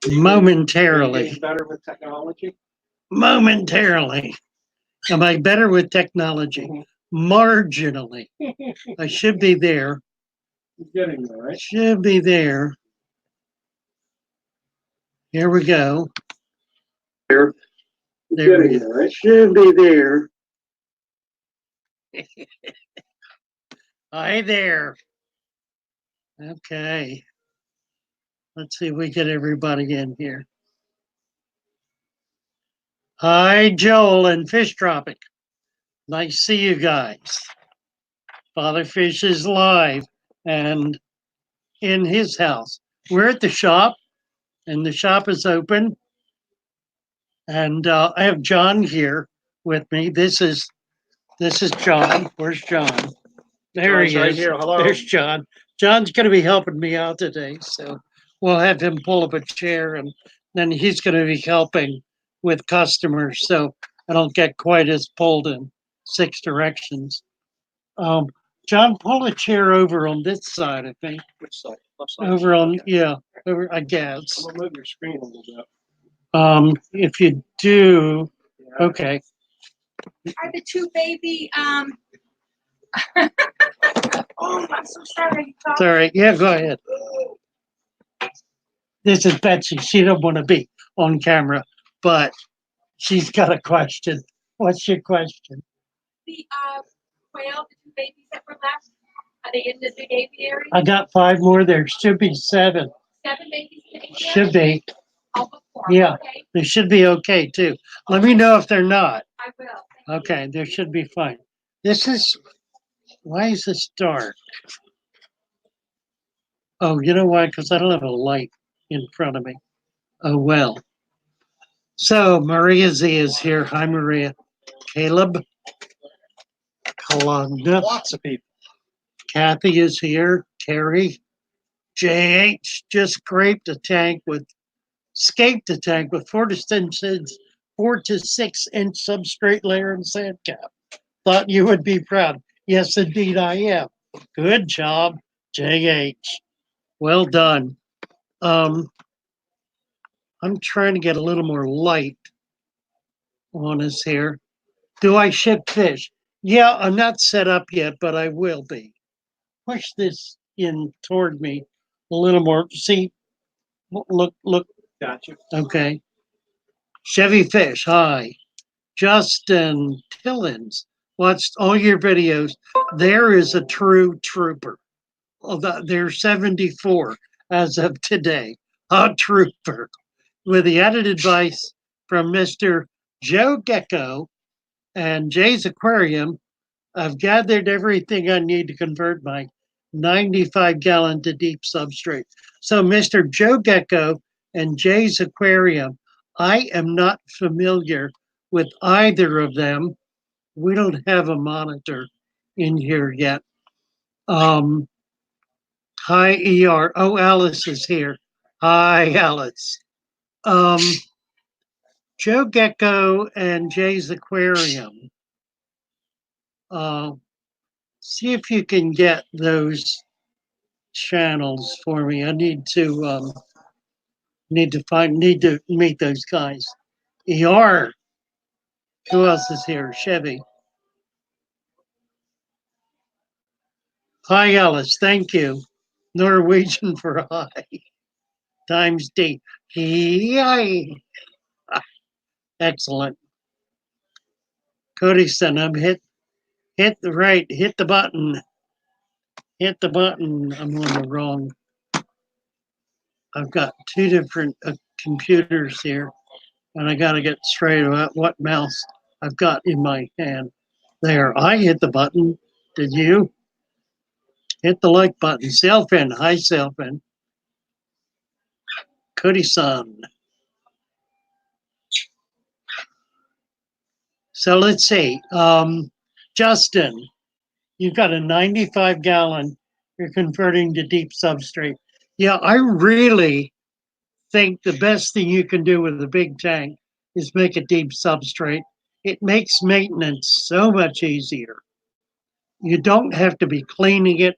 Momentarily. Getting better with technology? Momentarily. Am I better with technology? Marginally. I should be there. You're getting there, right? Should be there. Here we go. There You're we getting go. there, right? Should be there. Hi there. Okay. Let's see if we get everybody in here. Hi, Joel and Fish Tropic. Nice to see you guys. Father Fish is live and in his house. We're at the shop, and the shop is open. And I have John here with me. This is John. Where's John? There John's he right is. here. Hello. There's John. John's going to be helping me out today, so we'll have him pull up a chair, and then he's going to be helping with customers, so I don't get quite as pulled in 6 directions. John, pull a chair over on this side, I think. Which side? Left side? Over on, Okay. yeah, over, I guess. I'm gonna move your screen a little bit. If you do, Yeah. okay. Are the two baby, oh, I'm so sorry. It's all right. Yeah, go ahead. This is Betsy. She don't want to be on camera, but she's got a question. What's your question? The quail, the two babies that were left, are they in the big aviary? I got 5 more. There should be 7. 7 babies in the aviary? Should be. I'll look for 'em, Yeah. okay? They should be okay too. Let me know if they're not. I will. Thank you. Okay, they should be fine. This is, why is this dark? Oh, you know why? Because I don't have a light in front of me. Oh, well. So Maria Z is here. Hi, Maria. Caleb. Kalanda. Lots of people. Kathy is here. Terry. JH just scraped a tank with, scaped a tank with 4 to 6 inch substrate layer and sand cap. Thought you would be proud. Yes, indeed I am. Good job, JH. Well done. I'm trying to get a little more light on us here. Do I ship fish? Yeah, I'm not set up yet, but I will be. Push this in toward me a little more. See, look. Gotcha. Okay. Chevy Fish, hi. Justin Tillins, watched all your videos. There is a true trooper. There's 74 as of today. A trooper. With the added advice from Mr. Joe Gecko and Jay's Aquarium, I've gathered everything I need to convert my 95-gallon to deep substrate. So Mr. Joe Gecko and Jay's Aquarium, I am not familiar with either of them. We don't have a monitor in here yet. Hi, ER. Oh, Alice is here. Hi, Alice. Joe Gecko and Jay's Aquarium. See if you can get those channels for me. I need to need to meet those guys. ER. Who else is here? Chevy. Hi, Alice. Thank you. Norwegian for hi. Times D. Hi. Excellent. Cody said, hit the right, hit the button. Hit the button. I'm on the wrong. I've got 2 different computers here, and I got to get straight about what mouse I've got in my hand. There, I hit the button. Did you? Hit the like button. Sailfin. Hi, Sailfin. Cody-san. So let's see. Justin, you've got a 95-gallon. You're converting to deep substrate. Yeah, I really think the best thing you can do with a big tank is make a deep substrate. It makes maintenance so much easier. You don't have to be cleaning it,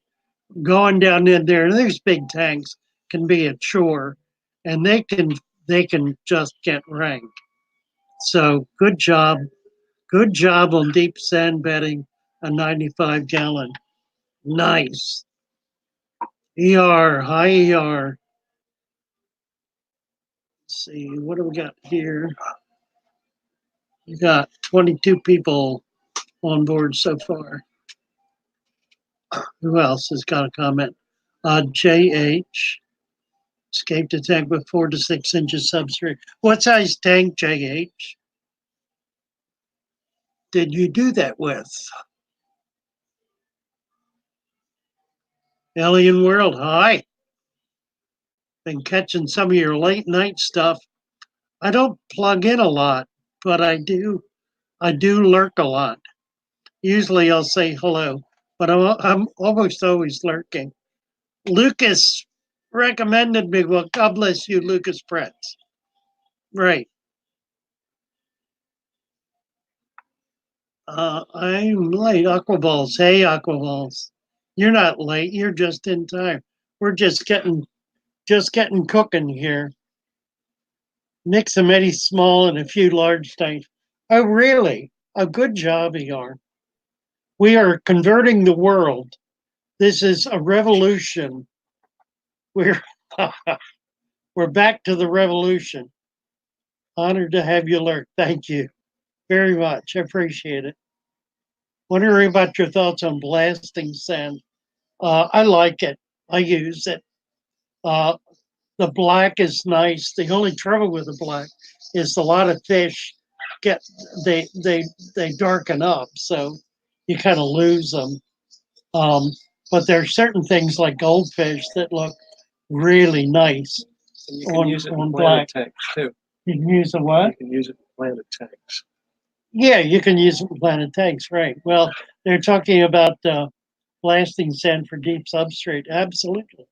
going down in there. These big tanks can be a chore. and they can just get rank. So good job. Good job on deep sand bedding a 95 gallon. Nice. High ER. Let's see, what do we got here? We got 22 people on board so far. Who else has got a comment? JH. Escaped a tank with 4 to 6 inches substrate. What size tank, JH, did you do that with? Alien World, hi. Been catching some of your late night stuff. I don't plug in a lot, but I do lurk a lot. Usually I'll say hello, but I'm almost always lurking. Lucas recommended me. Well, God bless you, Lucas Pretz. Right. I'm late. Aquaballs. Hey, Aquaballs. You're not late. You're just in time. We're just getting cooking here. Mix them any small and a few large tanks. Oh, really? A good job, ER. We are converting the world. This is a revolution. We're we're back to the revolution. Honored to have you alert. Thank you very much. I appreciate it. Wondering about your thoughts on blasting sand. I like it. I use it. Uh, the black is nice. The only trouble with the black is a lot of fish get they darken up, so you kind of lose them. But there are certain things like goldfish that look really nice And you can on use it in on planted black. tanks too. You can use a what? You can use it in planted tanks. Yeah, you can use it in planted tanks, right? Well, they're talking about blasting sand for deep substrate. Absolutely.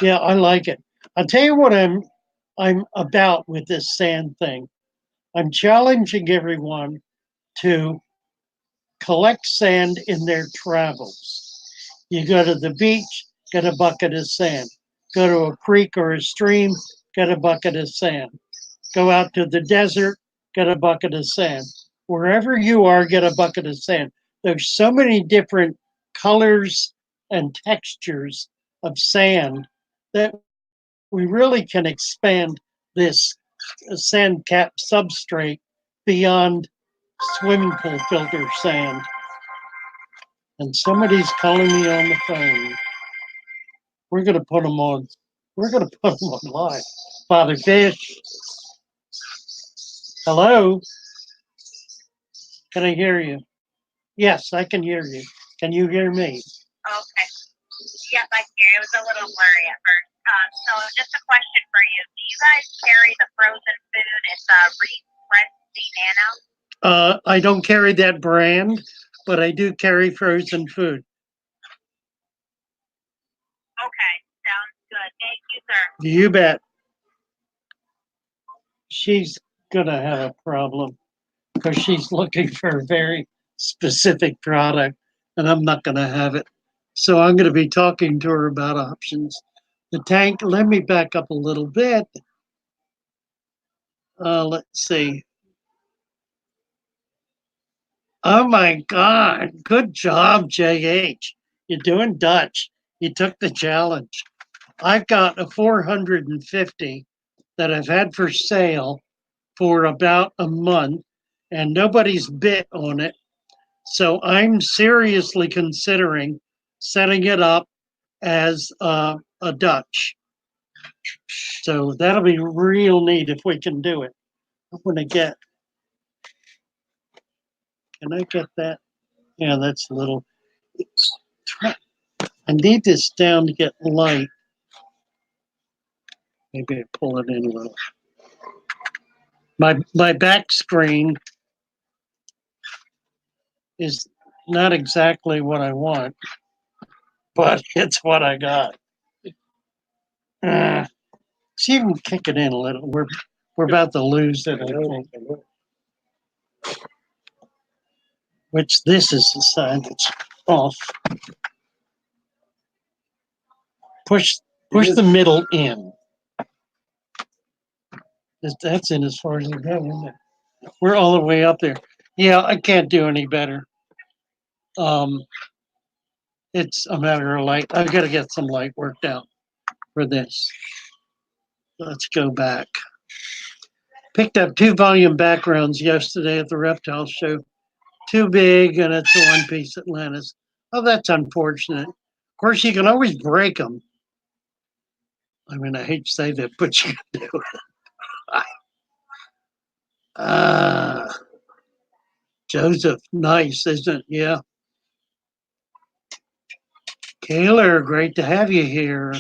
Yeah, I like it. I'll tell you what I'm about with this sand thing. I'm challenging everyone to collect sand in their travels. You go to the beach, get a bucket of sand. Go to a creek or a stream, get a bucket of sand. Go out to the desert, get a bucket of sand. Wherever you are, get a bucket of sand. There's so many different colors and textures of sand that we really can expand this sand cap substrate beyond swimming pool filter sand. And somebody's calling me on the phone. We're gonna put them on. We're gonna put them on live. Father Fish. Hello. Can I hear you? Yes, I can hear you. Can you hear me? Okay. Yes, I can. It was a little blurry at first. So just a question for you. Do you guys carry the frozen food? It's Nano? I don't carry that brand, but I do carry frozen food. Okay, sounds good. Thank you, sir. You bet. She's gonna have a problem because she's looking for a very specific product, and I'm not gonna have it. So I'm gonna be talking to her about options. The tank, let me back up a little bit. Let's see. Oh my God. Good job, JH. You're doing Dutch. You took the challenge. I've got a 450 that I've had for sale for about a month, and nobody's bit on it. So I'm seriously considering setting it up as a Dutch. So that'll be real neat if we can do it. I'm gonna get. Can I get that? Yeah, that's a little. I need this down to get light. Maybe I pull it in a little. My back screen is not exactly what I want, but it's what I got. See, you can kick it in a little. We're about to lose it, I think. Which this is the side that's off. Push the middle in. That's in as far as we go, isn't it? We're all the way up there. Yeah, I can't do any better. Um, it's a matter of light. I've got to get some light worked out for this. Let's go back. Picked up 2 volume backgrounds yesterday at the reptile show. Too big, and it's a one-piece Atlantis. Oh, that's unfortunate. Of course, you can always break them. I mean, I hate to say that, but you can do it. Joseph, nice, isn't it? Yeah. Kaylor, great to have you here.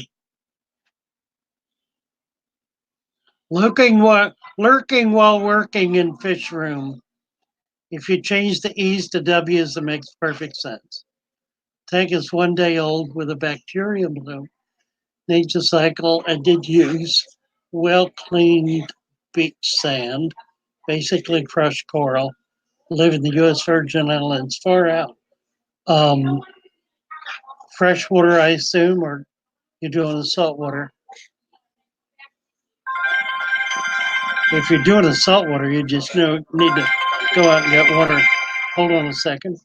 Lurking while working in fish room. If you change the E's to W's, it makes perfect sense. Tank is 1 day old with a bacterium bloom. Needs a cycle. I did use well cleaned beach sand, basically crushed coral. Live in the U.S. Virgin Islands, far out. Um, Freshwater, I assume, or you're doing the saltwater. If you're doing the saltwater, you just need to go out and get water. Hold on a second.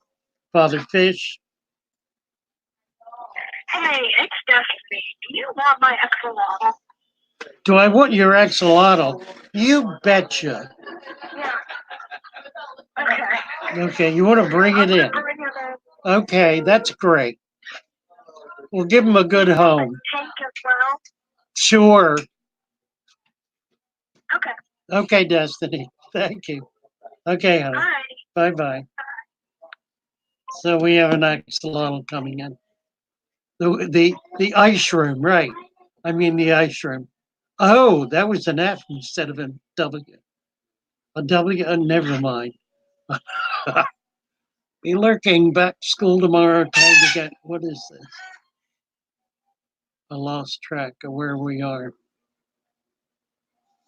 Father Fish. Hey, it's Destiny. Do you want my axolotl? Do I want your axolotl? You betcha. Yeah. Okay. Okay, you want to bring it in. Bring it in. Okay, that's great. We'll give him a good home. Tank as well. Sure. Okay. Okay, Destiny. Thank you. Okay, honey. Bye. Bye bye. So we have an axolotl coming in. The ice room, right? I mean the ice room. Oh, that was an F instead of a W. A W. Never mind. Be lurking back to school tomorrow. Time to get. What is this? I lost track of where we are.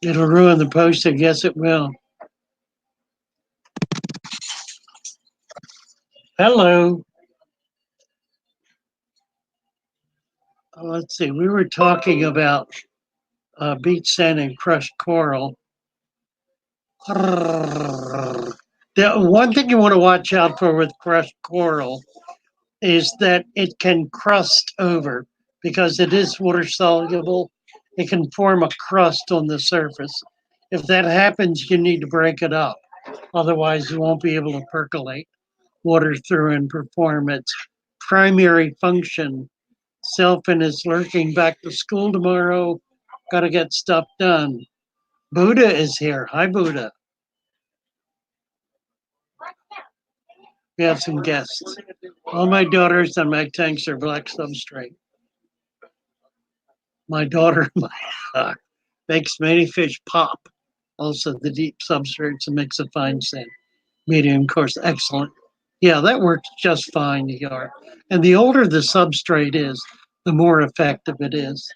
It'll ruin the post. I guess it will. Hello. Let's see. We were talking about beach sand and crushed coral. The one thing you want to watch out for with crushed coral is that it can crust over because it is water soluble. It can form a crust on the surface. If that happens, you need to break it up. Otherwise, you won't be able to percolate water through and perform its primary function. Selfin is lurking back to school tomorrow. Got to get stuff done. Buddha is here. Hi, Buddha. We have some guests. All my daughters and my tanks are black substrate. My daughter makes many fish pop. Also, the deep substrate's a mix of fine sand, medium coarse. Excellent. Yeah, that works just fine, ER. And the older the substrate is, the more effective it is.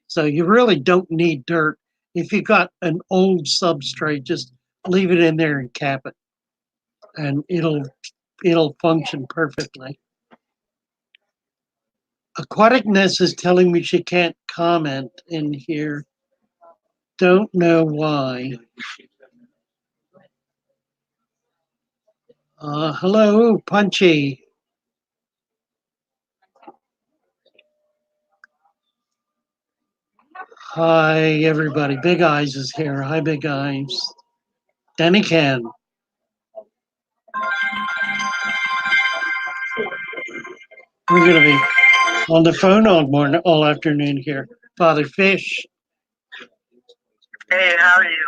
So you really don't need dirt. If you got an old substrate, just leave it in there and cap it, and it'll function perfectly. Aquaticness is telling me she can't comment in here. Don't know why. Hello, Punchy. Hi, everybody. Big Eyes is here. Hi, Big Eyes. Danny Can. We're going to be on the phone all afternoon here. Father Fish. Hey, how are you?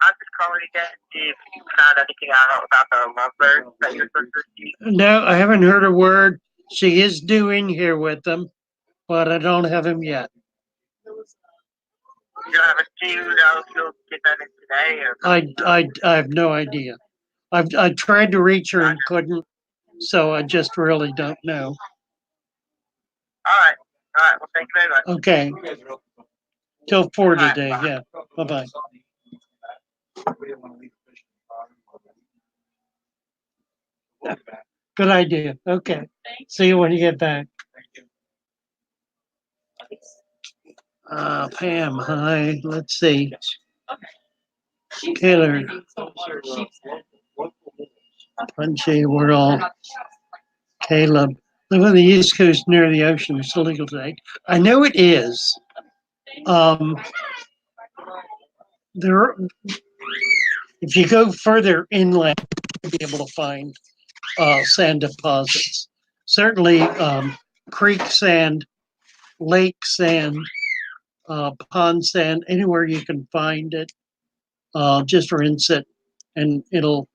I'm just calling again to see if you found anything out about the lovebirds that you're supposed to see. No, I haven't heard a word. She is due in here with them, but I don't have him yet. You don't have a do you know if you'll get that in today or I have no idea. I tried to reach her and couldn't, so I just really don't know. All right. Well, thank you very much. Okay. Till 4 today. Yeah. Bye bye. Good idea. Okay. See you when you get back. Pam, hi. Let's see. She's Taylor. maybe so far, she's- Punchy, we're all Caleb. Live on the East Coast near the ocean. It's illegal today. I know it is. There, if you go further inland, you'll be able to find sand deposits. Certainly, creek sand, lake sand, pond sand, anywhere you can find it, just rinse it, and it'll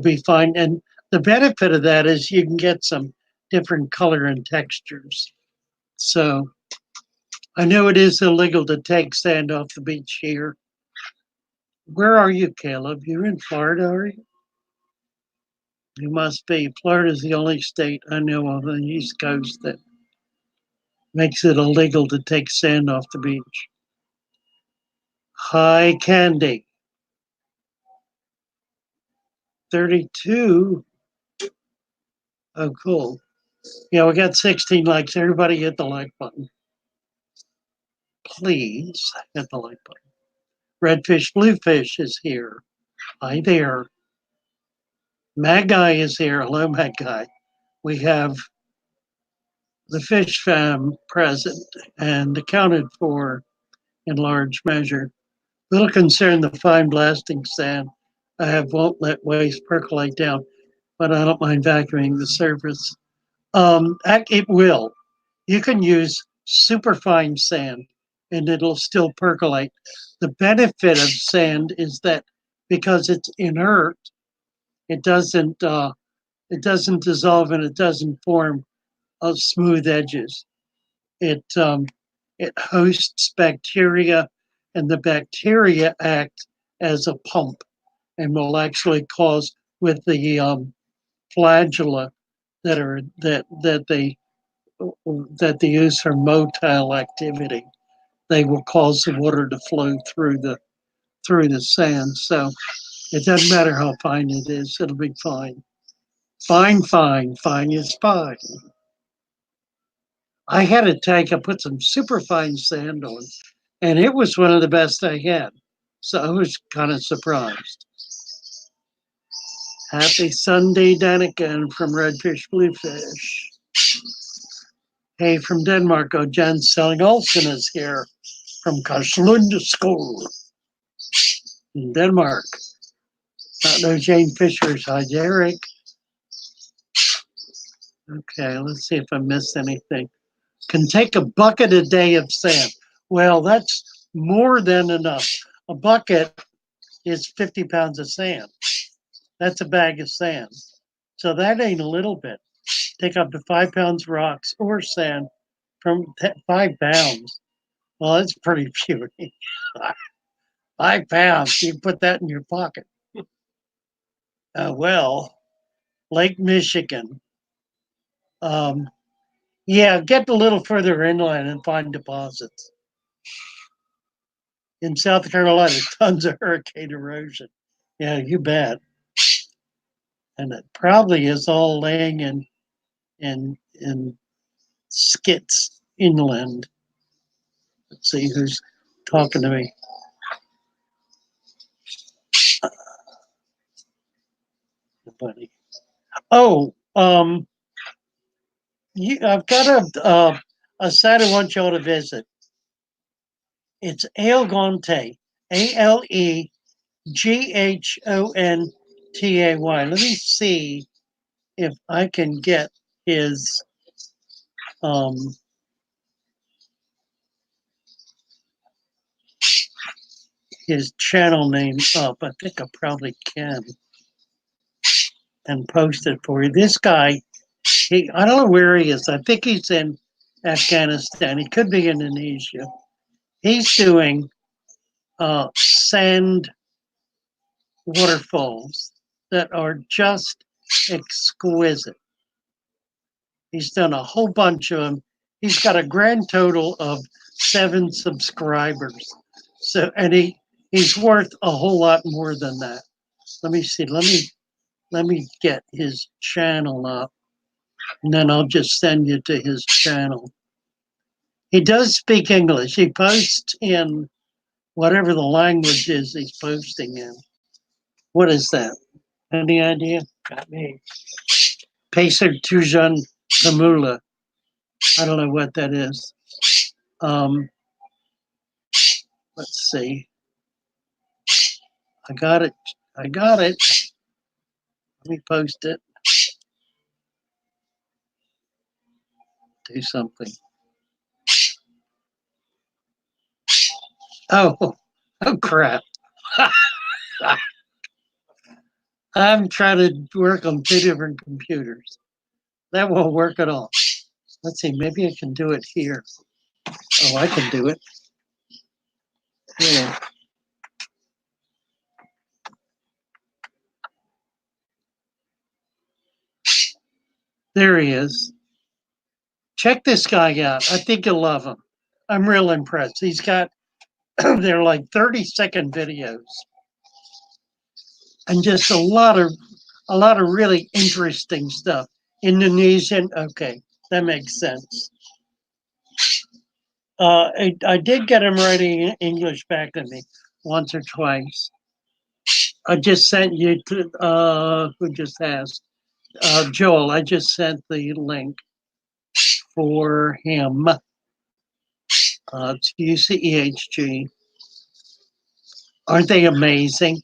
be fine. And the benefit of that is you can get some different color and textures. So I know it is illegal to take sand off the beach here. Where are you, Caleb? You're in Florida, are you? You must be. Florida is the only state I know of on the East Coast that makes it illegal to take sand off the beach. Hi, Candy. 32. Oh, cool. Yeah, we got 16 likes. Everybody hit the like button. Please hit the like button. Redfish Bluefish is here. Hi there. Mad Guy is here. Hello, Mad Guy. We have the fish fam present and accounted for in large measure. Little concerned the fine blasting sand I have won't let waste percolate down, but I don't mind vacuuming the surface. It will. You can use superfine sand and it'll still percolate. The benefit of sand is that because it's inert, it doesn't dissolve and it doesn't form smooth edges. It hosts bacteria, and the bacteria act as a pump and will actually cause with the flagella that they use for motile activity. They will cause the water to flow through the sand. So it doesn't matter how fine it is; it'll be fine. Fine, fine, fine is fine. I had a tank. I put some super fine sand on, and it was one of the best I had. So I was kind of surprised. Happy Sunday, Danica, from Redfish Bluefish. Hey, from Denmark, oh, Jen Selling Olsen is here from Karlslunde School in Denmark. Not no Jane Fisher's. Hi, Derek. Okay, let's see if I missed anything. Can take a bucket a day of sand. Well, that's more than enough. A bucket is 50 pounds of sand. That's a bag of sand. So that ain't a little bit. Take up to 5 pounds rocks or sand from 5 pounds. Well, that's pretty puny. 5 pounds, you put that in your pocket. Well, Lake Michigan. Yeah, get a little further inland and find deposits. In South Carolina, tons of hurricane erosion. Yeah, you bet. And it probably is all laying in skits inland. Let's see who's talking to me. Buddy. Oh, I've got a site I want y'all to visit. It's Alegontay, Aleghontay. Let me see if I can get his channel name up. I think I probably can and post it for you. This guy, I don't know where he is. I think he's in Afghanistan. He could be in Indonesia. He's doing sand waterfalls that are just exquisite. He's done a whole bunch of them. He's got a grand total of 7 subscribers. So, and he's worth a whole lot more than that. Let me see. Let me get his channel up, and then I'll just send you to his channel. He does speak English. He posts in whatever the language is he's posting in. What is that? Any idea? Got me. Pacer Tujan Pamula. I don't know what that is. Let's see. I got it. I got it. Let me post it. Do something. Oh, oh crap. I'm trying to work on two different computers. That won't work at all. Let's see, maybe I can do it here. Oh, I can do it. Yeah. There he is. Check this guy out. I think you'll love him. I'm real impressed. He's got, they're like 30-second videos and just a lot of really interesting stuff. Indonesian, okay, that makes sense. I did get him writing English back to me once or twice. I just sent you to, who just asked? Joel, I just sent the link for him. It's UCEHG. Aren't they amazing?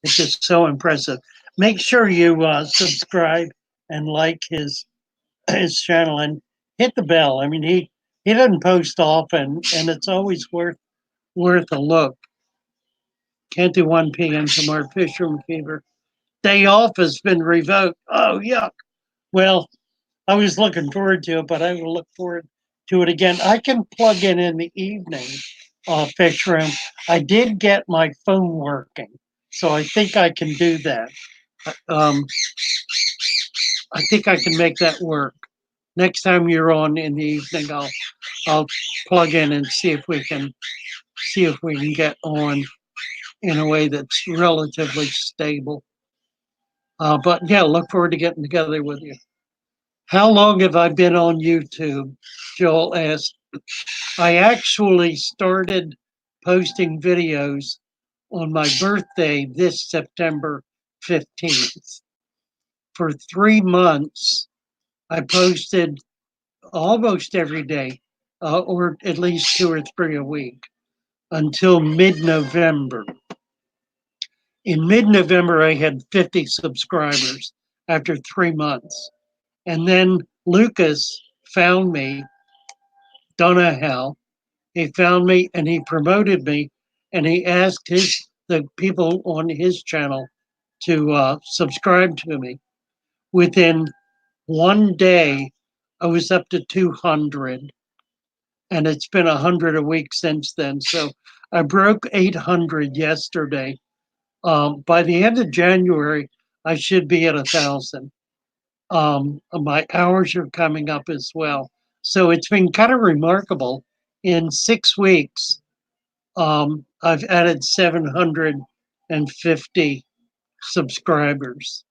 It's just so impressive. Make sure you subscribe and like his channel and hit the bell. I mean, he doesn't post often, and it's always worth a look. Can't do 1 p.m. tomorrow. Fish room fever. Day off has been revoked. Oh, yuck. Well, I was looking forward to it, but I will look forward to it again. I can plug in the evening, fish room. I did get my phone working, so I think I can do that. I think I can make that work. Next time you're on in the evening, I'll plug in and see if we can get on in a way that's relatively stable. But yeah, look forward to getting together with you. How long have I been on YouTube? Joel asked. I actually started posting videos on my birthday this September 15th. For 3 months, I posted almost every day, or at least 2 or 3 a week, until mid-November. In mid-November, I had 50 subscribers after 3 months. And then Lucas found me, don't know how. He found me and he promoted me, and he asked the people on his channel to subscribe to me. Within 1 day, I was up to 200, and it's been 100 a week since then. So I broke 800 yesterday. By the end of January, I should be at 1,000. My hours are coming up as well. So it's been kind of remarkable. In 6 weeks, I've added 750 subscribers.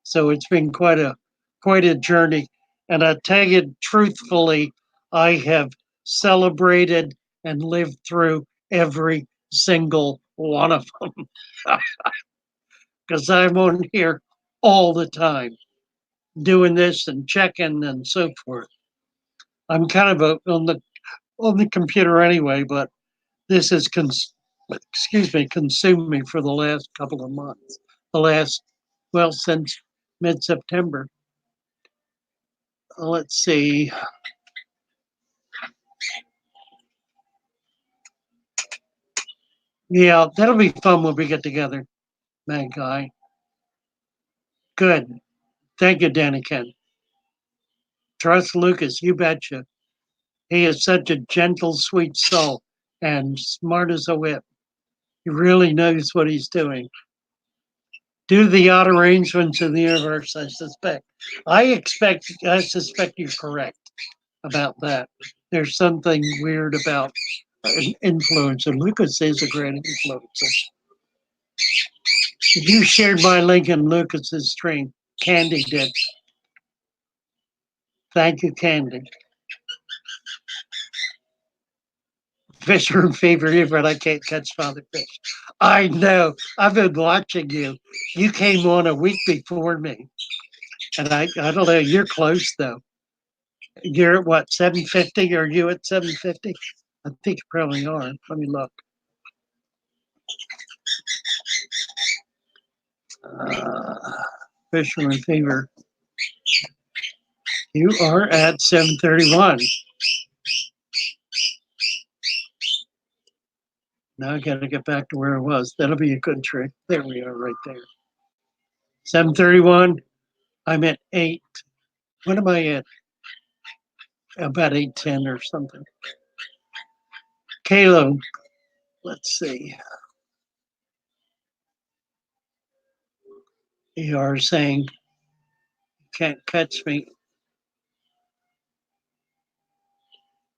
So it's been quite a journey. And I tell you truthfully, I have celebrated and lived through every single one of them because I'm on here all the time doing this and checking and so forth. I'm kind of on the computer anyway, but this has consumed me for the last couple of months. Since mid-September. Let's see. Yeah, that'll be fun when we get together, man guy. Good. Thank you, Danny Ken. Trust Lucas, you betcha. He is such a gentle, sweet soul and smart as a whip. He really knows what he's doing. Due to the odd arrangements of the universe, I suspect you're correct about that. There's something weird about an influencer. Lucas is a great influencer. You shared my link in Lucas's stream. Candy did. Thank you, Candy. Fisherman fever here, but I can't catch father fish. I know. I've been watching you. You came on a week before me. And I don't know, you're close though. You're at what, 750? Are you at 750? I think you probably are. Let me look. Fisherman fever. You are at 731. Now I got to get back to where I was. That'll be a good trick. There we are, right there. 731. I'm at 8. What am I at? About 810 or something. Caleb, let's see. You are saying, can't catch me.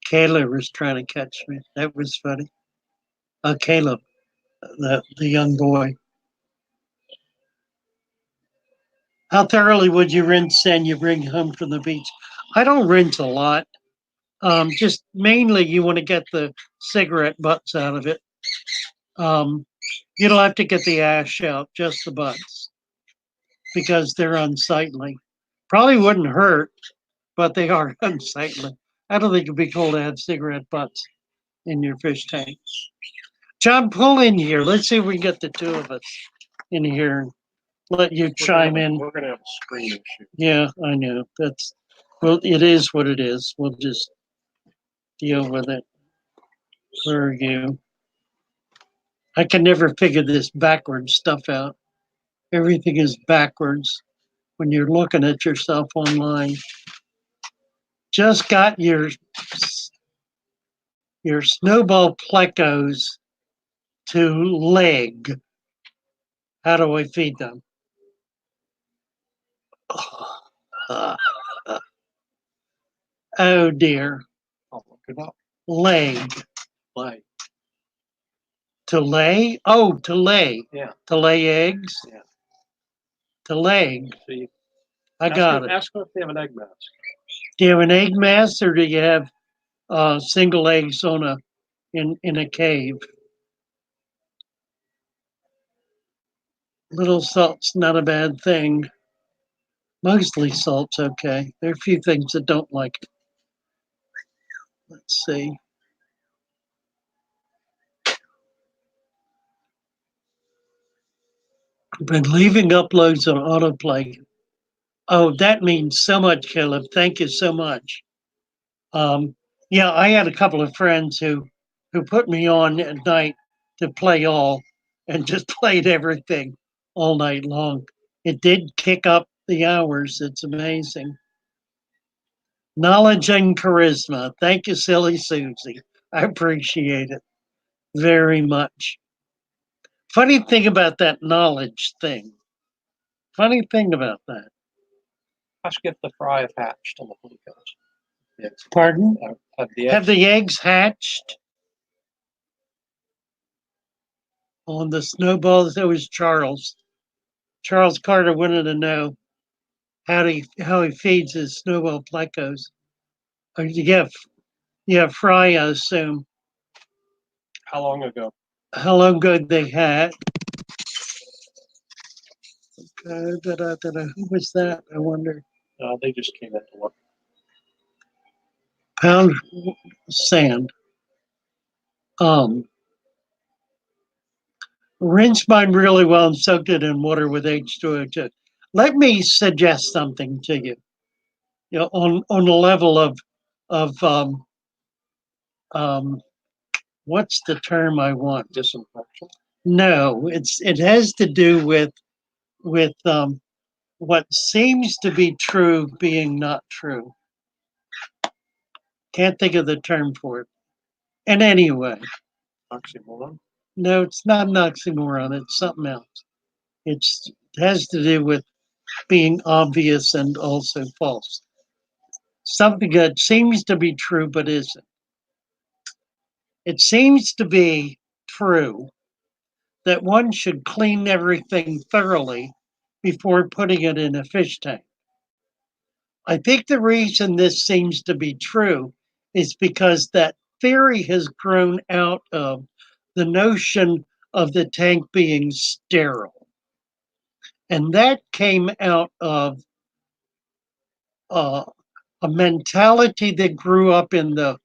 Caleb was trying to catch me. That was funny. Caleb, the young boy. How thoroughly would you rinse sand you bring home from the beach? I don't rinse a lot. Just mainly you want to get the cigarette butts out of it. You don't have to get the ash out, just the butts, because they're unsightly. Probably wouldn't hurt, but they are unsightly. I don't think it'd be cool to have cigarette butts in your fish tank. John, pull in here. Let's see if we can get the two of us in here and let you chime in. We're gonna have a screen issue. Yeah, I know. That's, well, it is what it is. We'll just deal with it. Where are you? I can never figure this backwards stuff out. Everything is backwards when you're looking at yourself online. Just got your snowball plecos to leg. How do I feed them? Oh dear. I'll look it up. Leg. Like, To lay? Oh, to lay. yeah, To lay eggs? Yeah. To leg. see. I got it. Ask them if they have an egg mask. Do you have an egg mass or do you have single eggs on in a cave? Little salt's not a bad thing. Mostly salt's okay. There are a few things that don't like it. Let's see. I've been leaving uploads on autoplay. Oh, that means so much, Caleb. Thank you so much. Yeah, I had a couple of friends who put me on at night to play all and just played everything all night long. It did kick up the hours. It's amazing. Knowledge and charisma. Thank you, Silly Susie. I appreciate it very much. Funny thing about that knowledge thing. Funny thing about that. Ask if the fry have hatched on the bluegills. Yes. Pardon? Have Have the eggs hatched on the snowballs? That was Charles. Charles Carter wanted to know how he feeds his snowball plecos. Yeah, fry, I assume. How long ago? How long ago they had? Who was that? I wonder. They just came in to look. Pound sand. Rinse mine really well and soaked it in water with H2O2. Let me suggest something to you. You know, on the level of what's the term I want? Disinfection. No, it has to do with what seems to be true being not true. Can't think of the term for it. And anyway, Oxymoron. no, it's not an oxymoron. It's something else. It has to do with being obvious and also false. Something that seems to be true but isn't. It seems to be true that one should clean everything thoroughly before putting it in a fish tank. I think the reason this seems to be true is because that theory has grown out of the notion of the tank being sterile. And that came out of a mentality that grew up in the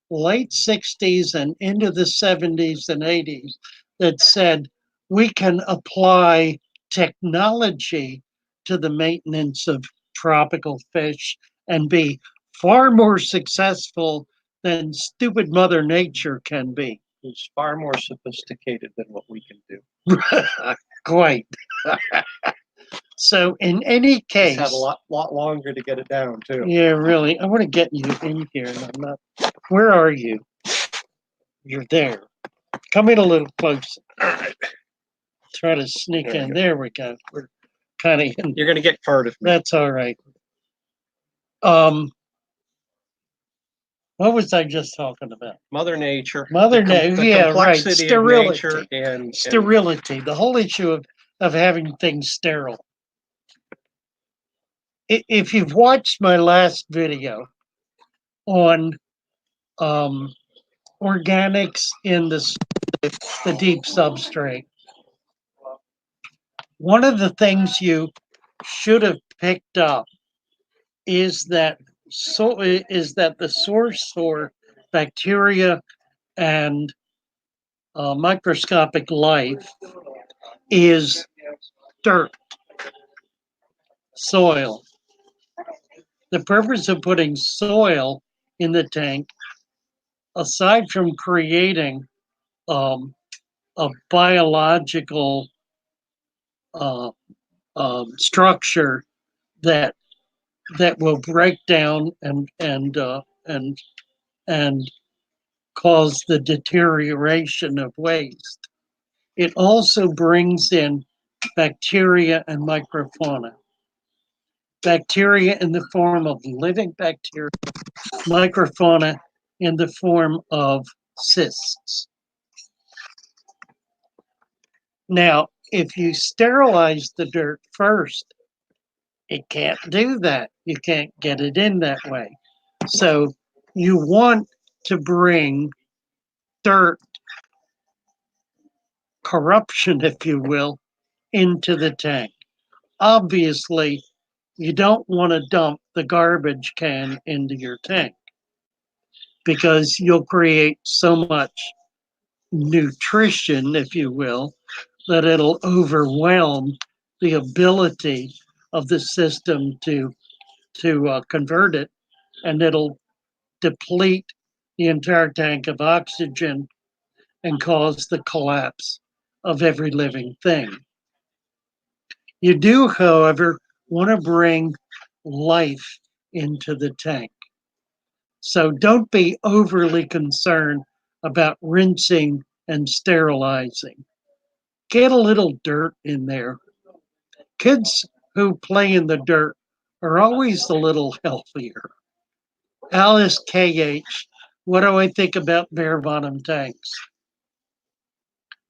late 60s and into the 70s and 80s that said we can apply technology to the maintenance of tropical fish and be far more successful than stupid Mother Nature can be. It's far more sophisticated than what we can do. Quite. So in any It's case, had a lot longer to get it down too. yeah, really, I want to get you in here, and I'm not. Where are you? You're there. Come in a little closer. Try to sneak There you in. go. There we go. We're kind of in. You're gonna get part of me. That's all right. What was I just talking about? Mother Nature. Mother the com- Nature. the Yeah, right. complexity of nature Sterility. and Sterility. The whole issue of having things sterile. If you've watched my last video on organics in the deep substrate, one of the things you should have picked up is that the source for bacteria and microscopic life is dirt, soil. The purpose of putting soil in the tank, aside from creating a biological structure that will break down and cause the deterioration of waste. It also brings in bacteria and microfauna. Bacteria in the form of living bacteria, microfauna in the form of cysts. Now, if you sterilize the dirt first, it can't do that. You can't get it in that way. So you want to bring dirt, corruption, if you will, into the tank. Obviously, you don't want to dump the garbage can into your tank because you'll create so much nutrition, if you will, that it'll overwhelm the ability of the system to convert it, and it'll deplete the entire tank of oxygen and cause the collapse of every living thing. You do, however, want to bring life into the tank. So don't be overly concerned about rinsing and sterilizing. Get a little dirt in there. Kids who play in the dirt are always a little healthier. Alice KH, what do I think about bare bottom tanks?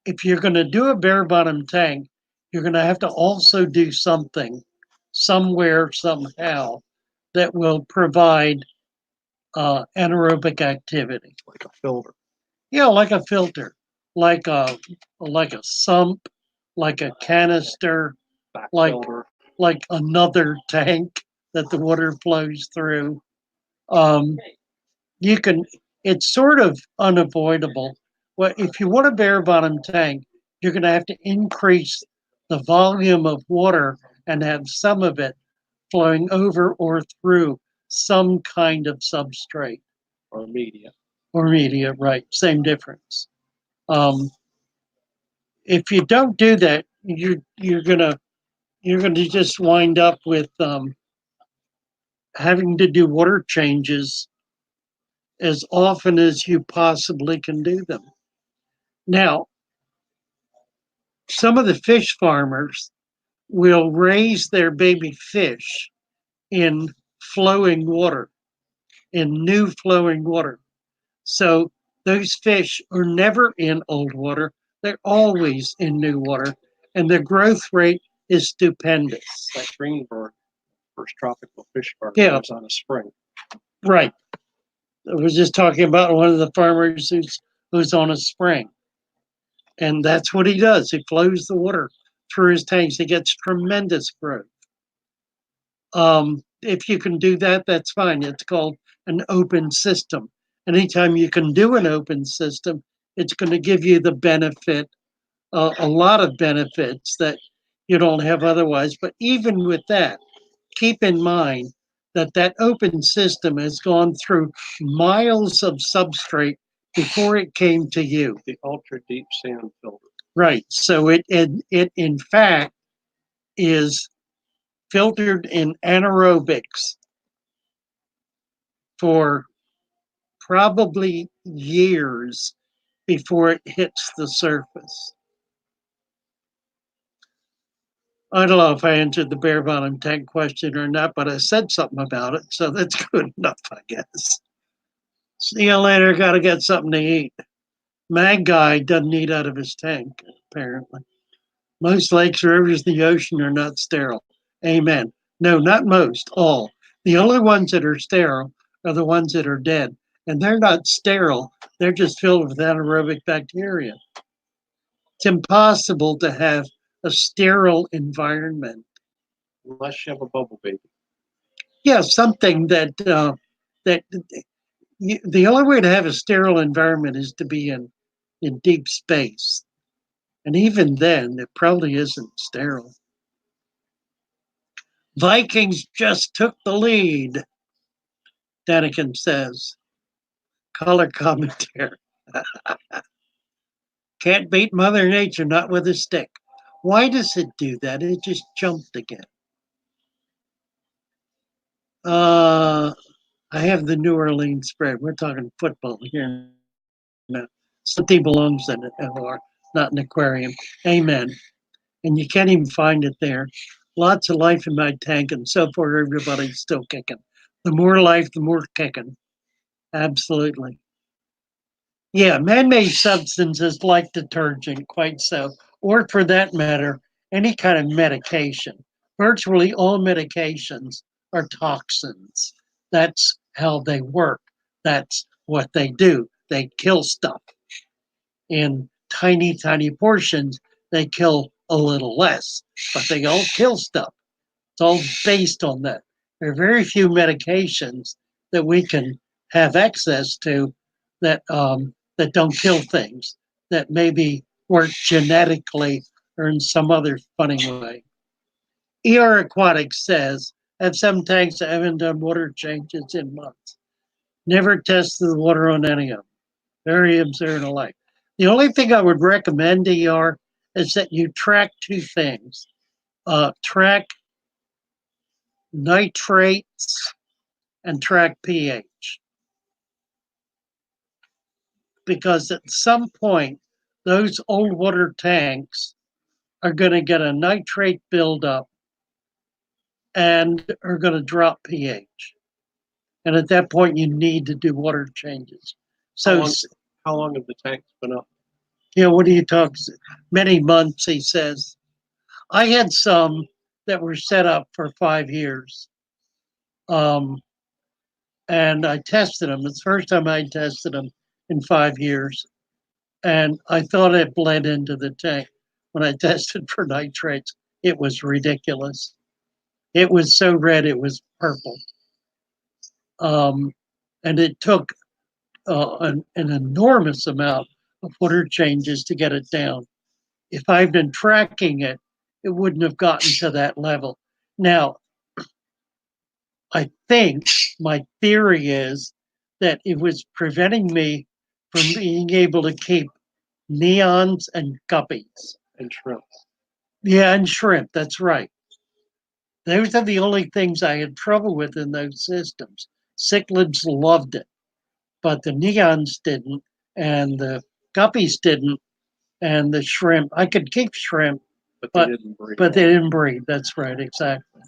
If you're going to do a bare bottom tank, you're going to have to also do something, somewhere, somehow, that will provide anaerobic activity. like a filter. Yeah, like a filter, like a sump, like a canister, Back like filter. like another tank that the water flows through. You can. It's sort of unavoidable. Well, if you want a bare bottom tank, you're going to have to increase the volume of water and have some of it flowing over or through some kind of substrate Or media. or media. Right, same difference. If you don't do that, you're gonna just wind up with having to do water changes as often as you possibly can do them. Now, some of the fish farmers will raise their baby fish in flowing water, in new flowing water. So those fish are never in old water, they're always in new water, and their growth rate is stupendous. Like Greenberg, first tropical fish farm Yeah. was on a spring. Right. I was just talking about one of the farmers who's on a spring. And that's what he does. He flows the water through his tanks. He gets tremendous growth. If you can do that, that's fine. It's called an open system. Anytime you can do an open system, it's going to give you the benefit, a lot of benefits that you don't have otherwise. But even with that, keep in mind that that open system has gone through miles of substrate before it came to you. The ultra deep sand filter. Right. So it in fact is filtered in anaerobics for probably years before it hits the surface. I don't know if I answered the bare bottom tank question or not, but I said something about it, so that's good enough, I guess. See you later. Got to get something to eat. Mag guy doesn't eat out of his tank, apparently. Most lakes, rivers, the ocean are not sterile. Amen. No, not most, all. The only ones that are sterile are the ones that are dead. And they're not sterile, they're just filled with anaerobic bacteria. It's impossible to have a sterile environment. Unless you have a bubble baby. Yeah, something that the only way to have a sterile environment is to be in deep space. And even then, it probably isn't sterile. Vikings just took the lead, Daniken says. Color commentary. Can't beat Mother Nature, not with a stick. Why does it do that? It just jumped again. I have the New Orleans spread. We're talking football here now. Something belongs in it, or not an aquarium. Amen. And you can't even find it there. Lots of life in my tank, and so far everybody's still kicking. The more life, the more kicking. Absolutely. Yeah, man-made substances like detergent, quite so, or for that matter, any kind of medication. Virtually all medications are toxins. That's how they work. That's what they do. They kill stuff. In tiny, tiny portions, they kill a little less, but they all kill stuff. It's all based on that. There are very few medications that we can have access to that that don't kill things, that maybe work genetically or in some other funny way. ER Aquatics says, have some tanks that haven't done water changes in months. Never tested the water on any of them. Very observant alike. The only thing I would recommend, ER, is that you track two things. Track nitrates and track pH. Because at some point, those old water tanks are going to get a nitrate buildup and are going to drop pH. And at that point, you need to do water changes. So, How long have the tanks been up? what do you talk? Many months, he says. I had some that were set up for 5 years. And I tested them. It's the first time I tested them in 5 years. And I thought it bled into the tank. When I tested for nitrates, it was ridiculous. It was so red, it was purple. And it took an enormous amount of water changes to get it down. If I'd been tracking it, it wouldn't have gotten to that level. Now, I think my theory is that it was preventing me from being able to keep neons and guppies. And shrimp. Yeah, and shrimp, that's right. Those are the only things I had trouble with in those systems. Cichlids loved it, but the neons didn't, and the guppies didn't, and the shrimp. I could keep shrimp, But they didn't breed. but they didn't breed. That's right, exactly.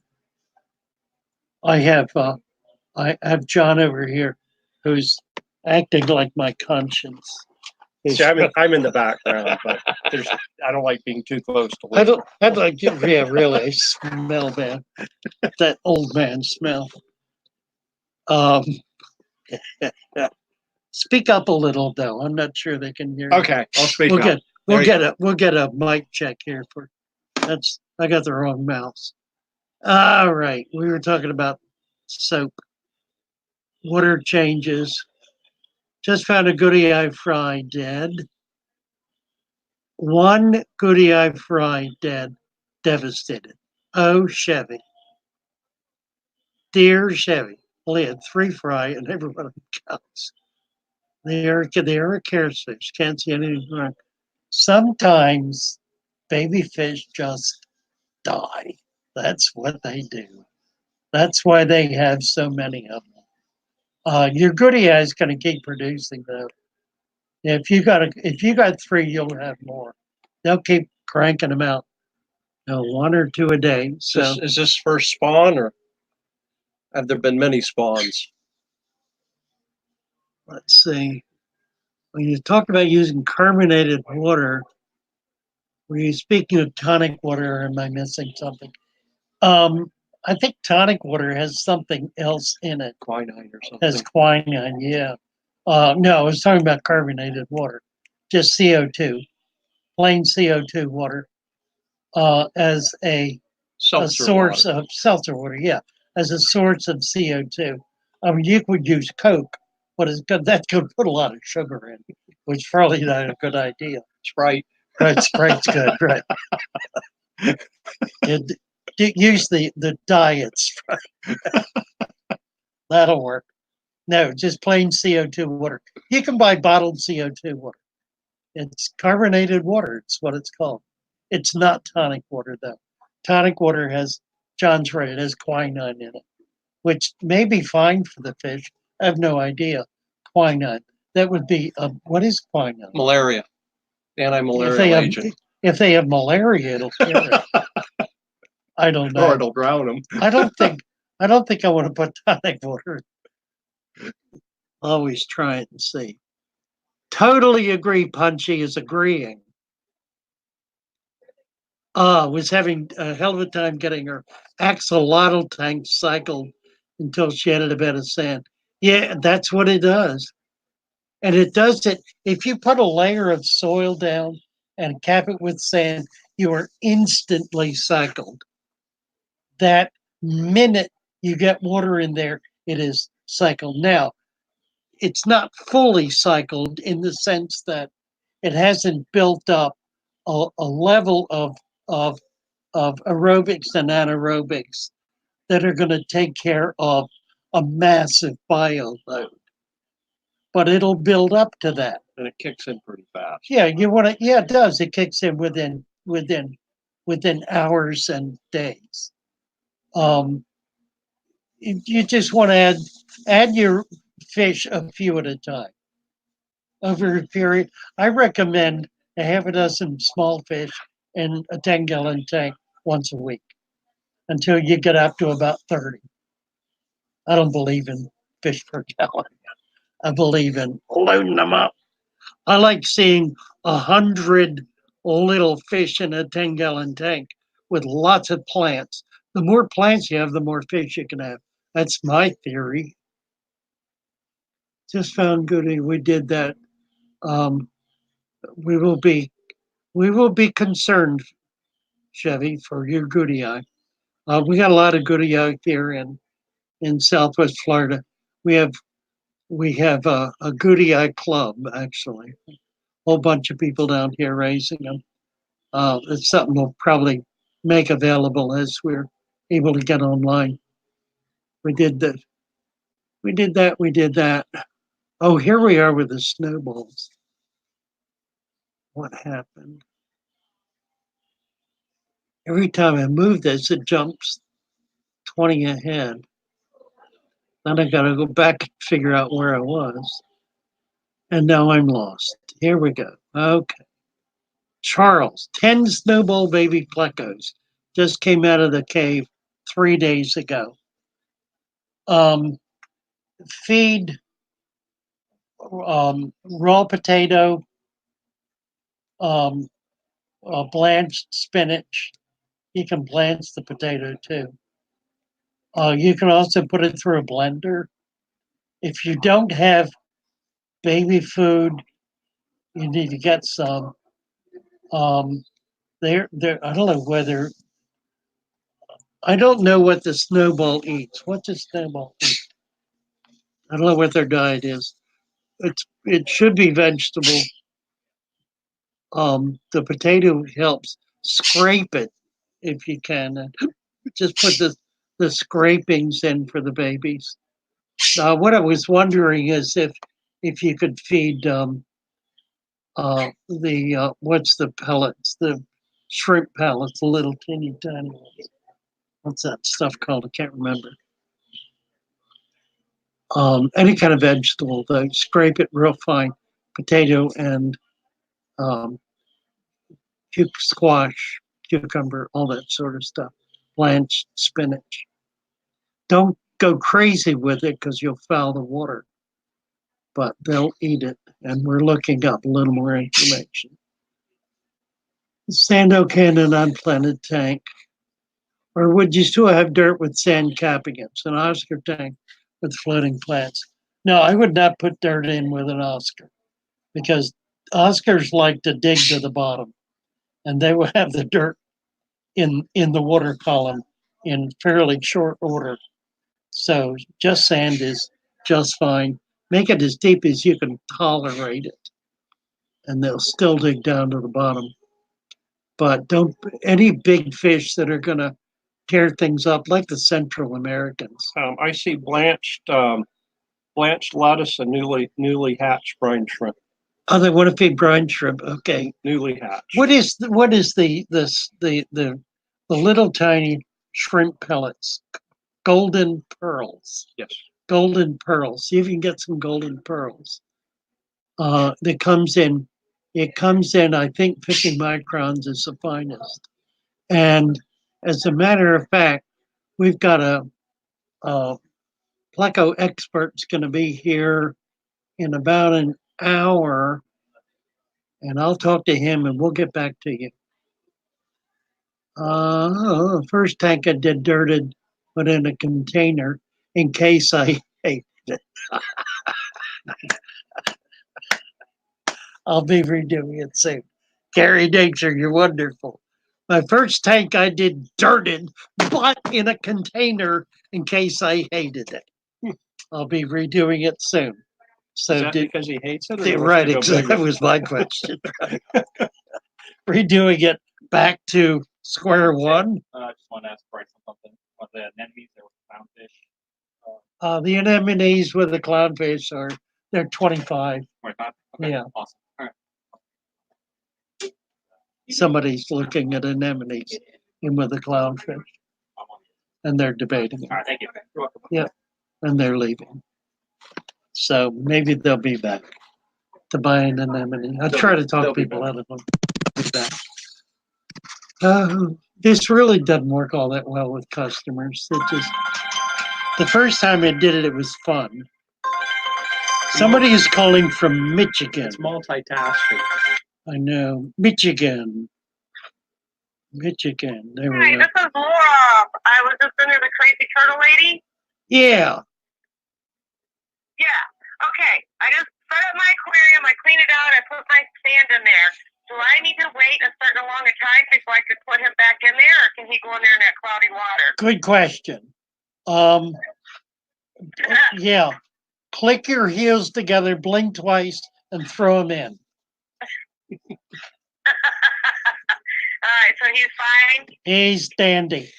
I have John over here, who's acting like my conscience. See, I'm in the background, but I don't like being too close to I'd Lee. like to, yeah, really, I smell bad. That old man smell. Speak up a little, though. I'm not sure they can hear you. Okay, I'll speak We'll up. get There you we'll get a mic check here for that's I got the wrong mouse. All right. We were talking about soap. Water changes. Just found a goodie eye fry dead. One goodie eye fry dead. Devastated. Oh, Chevy. Dear Chevy. Only had 3 fry and every one of them counts. They are a carrot fish. Can't see anything wrong. Sometimes baby fish just die. That's what they do. That's why they have so many of them. Your goodie eye is going to keep producing though. If you got 3, you'll have more. They'll keep cranking them out. 1 or 2 a day. So Is this first spawn or have there been many spawns? let's see. When you talk about using carbonated water, were you speaking of tonic water or am I missing something? I think tonic water has something else in it. Quinine or something? Has quinine, yeah. No, I was talking about carbonated water, just CO2, plain CO2 water, as a Seltzer source water. of seltzer water, yeah, as a source of CO2. I mean, you could use Coke, but that could put a lot of sugar in, which is probably not a good idea. Sprite. Right, Sprite's good, right? Use the diet Sprite. That'll work. No, just plain CO2 water. You can buy bottled CO2 water. It's carbonated water. It's what it's called. It's not tonic water, though. Tonic water John's right, it has quinine in it, which may be fine for the fish. I have no idea. Quinine. That would be, what is quinine? Malaria. If Anti-malarial they have, agent. if they have malaria, it'll kill it. I don't know. Or it'll drown them. I don't think I want to put tonic water. Always try it and see. Totally agree. Punchy is agreeing. Was having a hell of a time getting her axolotl tank cycled until she had a bed of sand. Yeah, that's what it does. And it does it if you put a layer of soil down and cap it with sand, you are instantly cycled. That minute you get water in there, it is cycled. Now, it's not fully cycled in the sense that it hasn't built up a level of aerobics and anaerobics that are going to take care of a massive bio load. But it'll build up to that. And it kicks in pretty fast. Yeah, you want to. Yeah, it does. It kicks in within hours and days. You just want to add your fish a few at a time over a period. I recommend a half a dozen small fish in a 10-gallon tank once a week until you get up to about 30. I don't believe in fish per gallon. I believe in loading them up. I like seeing 100 little fish in a 10-gallon tank with lots of plants. The more plants you have, the more fish you can have. That's my theory. Just found goodie. We did that. Um, we will be concerned, Chevy, for your goodie eye. We got a lot of goodie eye here in Southwest Florida. We have a goodie eye club actually. A whole bunch of people down here raising them. It's something we'll probably make available as we're able to get online. We did that. We did that. We did that. Oh, here we are with the snowballs. What happened? Every time I move this, it jumps 20 ahead. Then I got to go back and figure out where I was. And now I'm lost. Here we go. Okay. Charles, 10 snowball baby plecos just came out of the cave 3 days ago. Feed raw potato, blanched spinach. You can blanch the potato too. You can also put it through a blender If you don't have baby food, you need to get some. They're I don't know whether I don't know what the snowball eats. What does snowball eat? I don't know what their diet is. It should be vegetable. The potato helps. Scrape it if you can. And just put the scrapings in for the babies. What I was wondering is if you could feed what's the pellets, the shrimp pellets, the little teeny tiny ones. What's that stuff called? I can't remember. Any kind of vegetable, though, scrape it real fine. Potato and squash, cucumber, all that sort of stuff. Blanched spinach. Don't go crazy with it because you'll foul the water, but they'll eat it. And we're looking up a little more information. Sand can and unplanted tank. Or would you still have dirt with sand capping it? So an Oscar tank with floating plants. No, I would not put dirt in with an Oscar because Oscars like to dig to the bottom and they will have the dirt in the water column in fairly short order. So just sand is just fine. Make it as deep as you can tolerate it. And they'll still dig down to the bottom. But don't any big fish that are gonna tear things up like the Central Americans. I see blanched lettuce and newly hatched brine shrimp. Oh, they want to feed brine shrimp. Okay. Newly hatched. What is the little tiny shrimp pellets? Golden pearls. Yes. Golden pearls. See if you can get some golden pearls. It comes in, I think 50 microns is the finest. And as a matter of fact, we've got a Pleco expert's going to be here in about an hour, and I'll talk to him and we'll get back to you. First tank I did dirted, put in a container in case I hated it. I'll be redoing it soon. Gary Danger, you're wonderful. My first tank I did dirted, but in a container in case I hated it. I'll be redoing it soon. So Is that because he hates it? Or he wants right, to go exactly. bigger? That was my question. Redoing it back to square one. I just want to ask Bryce something. On the anemones, there were clownfish. The anemones with the clownfish they're 25. 25? Okay, Yeah. awesome. All right. Somebody's looking at anemones and with the clownfish, and they're debating it. All right, thank you. You're welcome. Yeah, and they're leaving. So maybe they'll be back to buy an anemone. I try to talk people out of them with that. This really doesn't work all that well with customers. The first time I did it, it was fun. Somebody is calling from Michigan. It's multitasking. I know. Michigan. There we Hi, go. this is Laura. I was just under the crazy turtle lady. Yeah. Yeah. Okay. I just set up my aquarium. I cleaned it out. I put my sand in there. Do I need to wait a certain long a time before I could put him back in there, or can he go in there in that cloudy water? Good question. Yeah. Click your heels together, blink twice, and throw him in. All right. So he's fine. He's dandy.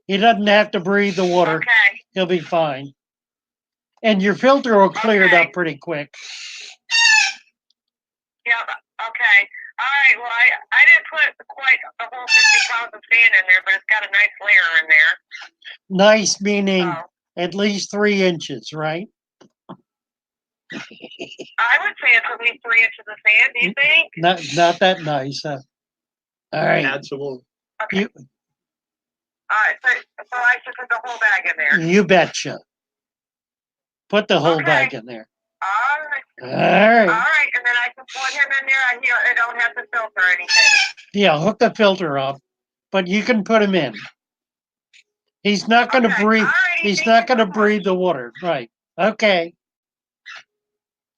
He doesn't have to breathe the water. Okay. He'll be fine. And your filter will clear it Okay. up pretty quick. Yeah. Okay. All right. Well, I didn't put quite the whole 50 pounds of sand in there, but it's got a nice layer in there. Nice meaning So at least 3 inches, right? I would say it's at least 3 inches of sand. Do you think? Not that nice. Huh? All right. Add some more. Okay. You, All right. So I should put the whole bag in there. you betcha. Put the whole Okay. bag in there. All right. All All right. right. And then I can put him in there. I don't have to filter anything. Yeah, hook the filter up, but you can put him in. He's not going to Okay. breathe. All righty. He's Thank not you going to so much. breathe the water. Right. Okay.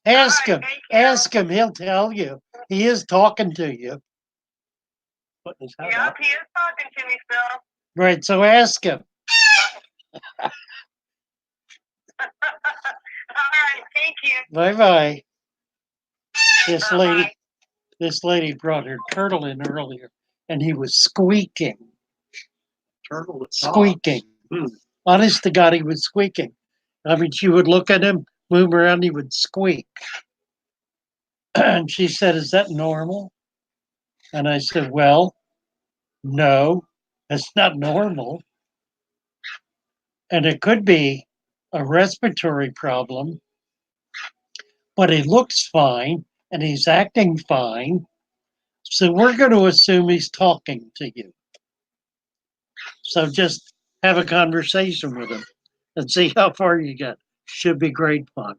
Ask All him. right, thank you. Ask him. He'll tell you. He is talking to you. Putting his head Yep, up. he is talking to me still. Right. So ask him. All right, thank you. Bye bye. This lady, Bye. this lady brought her turtle in earlier, and he was squeaking, Turtle that talks. squeaking. Hmm. Honest to God, he was squeaking. I mean, she would look at him, move around, he would squeak. And she said, "Is that normal?" And I said, "Well, no, that's not normal. And it could be a respiratory problem, but he looks fine and he's acting fine. So we're going to assume he's talking to you. So just have a conversation with him and see how far you get. Should be great fun.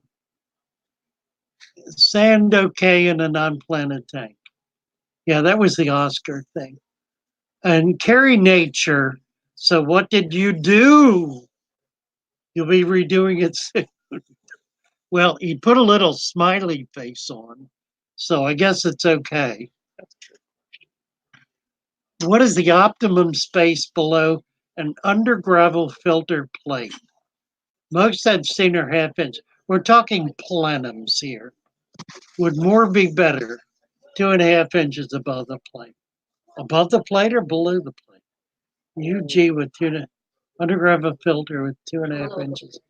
Sand okay in a non-planet tank. Yeah, that was the Oscar thing. And carry nature. So what did you do? You'll be redoing it soon. Well, he put a little smiley face on, so I guess it's okay. What is the optimum space below an under gravel filter plate? Most I've seen are half inch. We're talking plenums here. Would more be better? 2.5 inches above the plate. Above the plate or below the plate? UG with under gravel filter with 2.5 inches.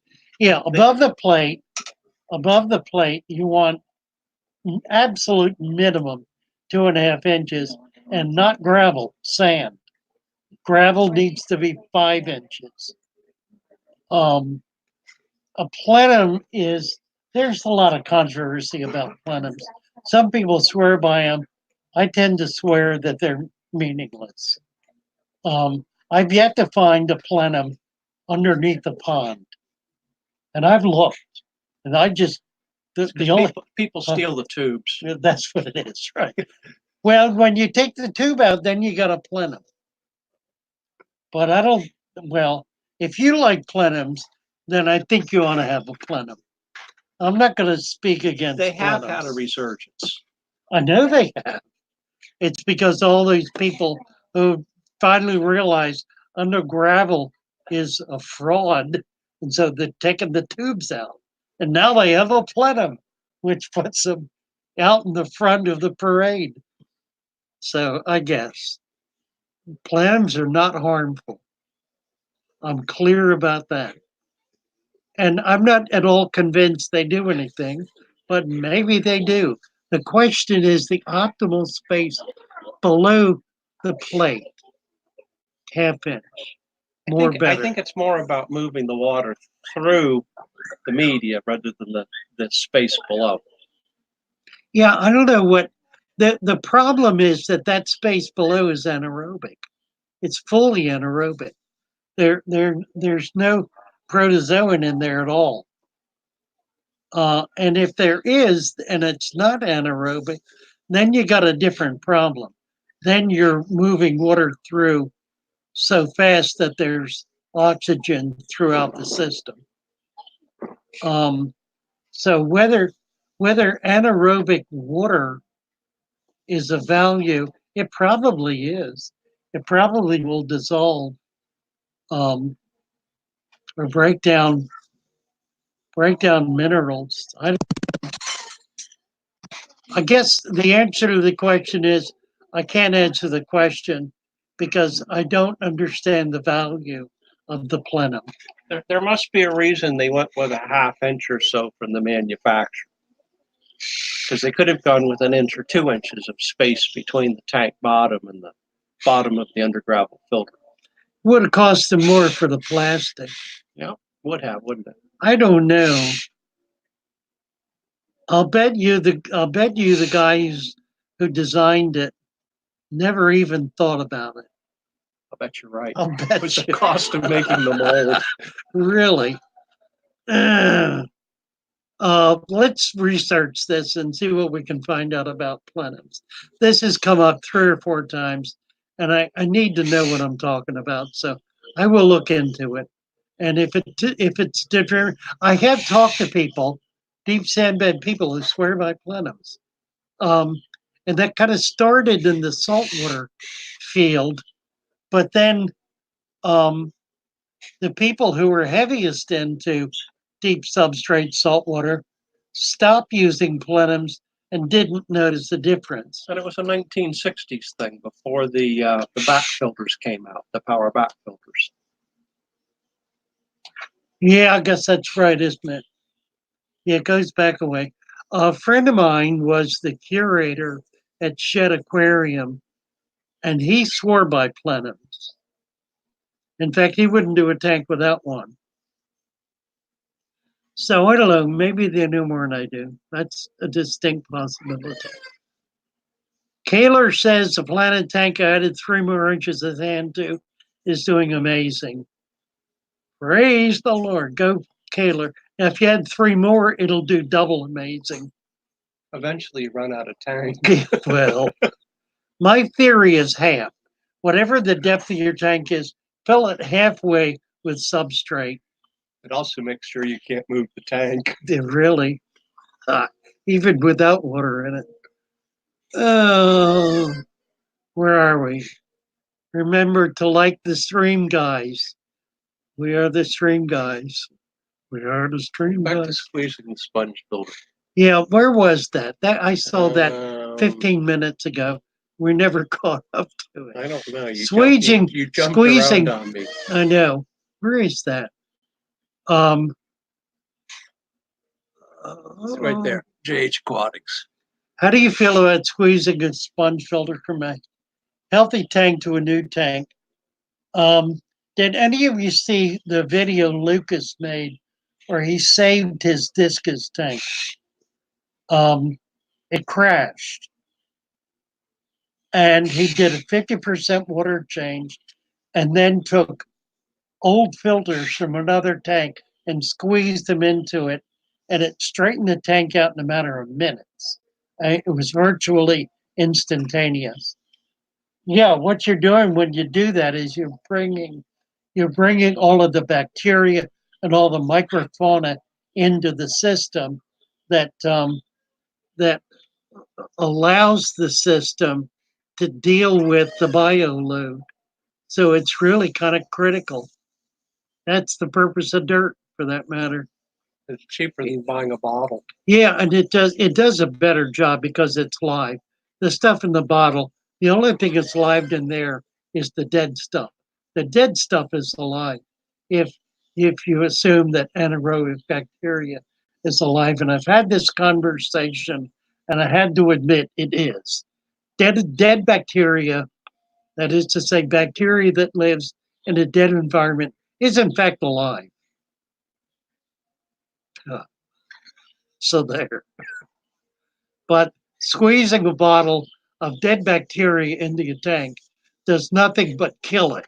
Yeah, above the plate. Above the plate, you want absolute minimum 2.5 inches, and not gravel, sand. Gravel needs to be 5 inches. A plenum is, there's a lot of controversy about plenums. Some people swear by them. I tend to swear that they're meaningless. I've yet to find a plenum underneath a pond. And I've looked, and I just, the only, People steal the tubes. that's what it is, right? Well, when you take the tube out, then you got a plenum. But I don't, well, if you like plenums, then I think you ought to have a plenum. I'm not going to speak against They have had a plenums. resurgence. I know they have. It's because all these people who finally realized under gravel is a fraud. And so they're taking the tubes out. And now they have a plenum, which puts them out in the front of the parade. So I guess plenums are not harmful. I'm clear about that. And I'm not at all convinced they do anything, but maybe they do. The question is the optimal space below the plate, half inch, more I better. think it's more about moving the water through the media rather than the space below. Yeah, I don't know what the problem is that space below is anaerobic. It's fully anaerobic. There's no protozoan in there at all. And if there is, and it's not anaerobic, then you got a different problem. Then you're moving water through so fast that there's oxygen throughout the system. So whether anaerobic water is a value, it probably is. It probably will dissolve or break down minerals. I guess the answer to the question is I can't answer the question because I don't understand the value of the plenum. There must be a reason they went with a half inch or so from the manufacturer. Because they could have gone with an inch or 2 inches of space between the tank bottom and the bottom of the under gravel filter. Would have cost them more for the plastic. Yeah, would have, wouldn't it? I don't know. I'll bet you the guys who designed it never even thought about it. I bet you're right. I'll bet What's the you. cost of making the mold? Really. Let's research this and see what we can find out about plenums. This has come up 3 or 4 times, and I need to know what I'm talking about. So I will look into it. And if it's different, I have talked to people deep sand bed people who swear by plenums. And that kind of started in the saltwater field, but then the people who were heaviest into deep substrate saltwater stopped using plenums and didn't notice the difference. And it was a 1960s thing before the back filters came out, the power back filters. Yeah, I guess that's right, isn't it? Yeah, it goes back a way. A friend of mine was the curator at Fish Aquarium, and he swore by plenums. In fact, he wouldn't do a tank without one. So I don't know, maybe they knew more than I do. That's a distinct possibility. Kaler says the Planet tank I added 3 more inches of sand to is doing amazing. Praise the Lord. Go, Kaler. Now, if you add 3 more, it'll do double amazing. Eventually you run out of tank. Well, my theory is half. Whatever the depth of your tank is, fill it halfway with substrate. It also makes sure you can't move the tank. It really, even without water in it. Oh, where are we? Remember to like the stream, guys. We are the stream guys. We are the stream Back to guys. squeezing the sponge filter. Yeah, where was that? That I saw that Um, 15 minutes ago. We never caught up to it. I don't know. Squeezing, You jumped squeezing. around on me. I know. Where is that? It's right there. JH Aquatics. How do you feel about squeezing a sponge filter from a healthy tank to a new tank? Did any of you see the video Lucas made where he saved his discus tank? It crashed. And he did a 50% water change and then took old filters from another tank and squeezed them into it, and it straightened the tank out in a matter of minutes. It was virtually instantaneous. Yeah, what you're doing when you do that is you're bringing all of the bacteria and all the microfauna into the system that that allows the system to deal with the bio load. So it's really kind of critical. That's the purpose of dirt, for that matter. It's cheaper than buying a bottle. Yeah, and it does a better job because it's live. The stuff in the bottle, the only thing that's live in there is the dead stuff. The dead stuff is alive. If you assume that anaerobic bacteria is alive, and I've had this conversation, and I had to admit it is. Dead bacteria, that is to say, bacteria that lives in a dead environment, is in fact alive. So there. But squeezing a bottle of dead bacteria into your tank does nothing but kill it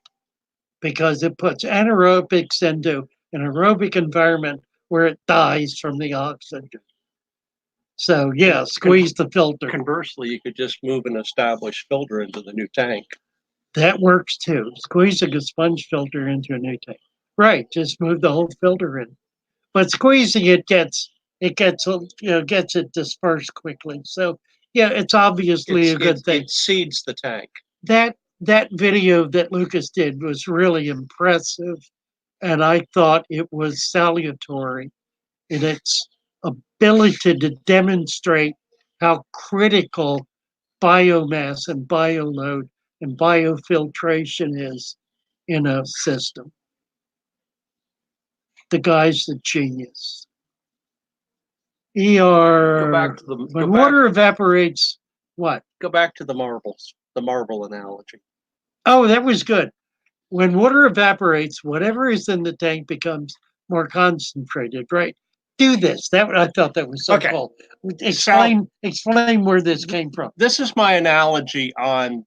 because it puts anaerobics into an aerobic environment where it dies from the oxygen. So yeah, squeeze the filter. Conversely, you could just move an established filter into the new tank. That works too. Squeezing a sponge filter into a new tank. Right, just move the whole filter in. But squeezing it gets it dispersed quickly. So yeah, it's obviously a good thing. It seeds the tank. That video that Lucas did was really impressive, and I thought it was salutary in its ability to demonstrate how critical biomass and bioload and biofiltration is in a system. The guy's the genius. Go back to the When water evaporates, what? Go back to the marbles, the marble analogy. Oh, that was good. When water evaporates, whatever is in the tank becomes more concentrated, right? Do this. I thought that was so Okay. cool. Explain where this came from. This is my analogy on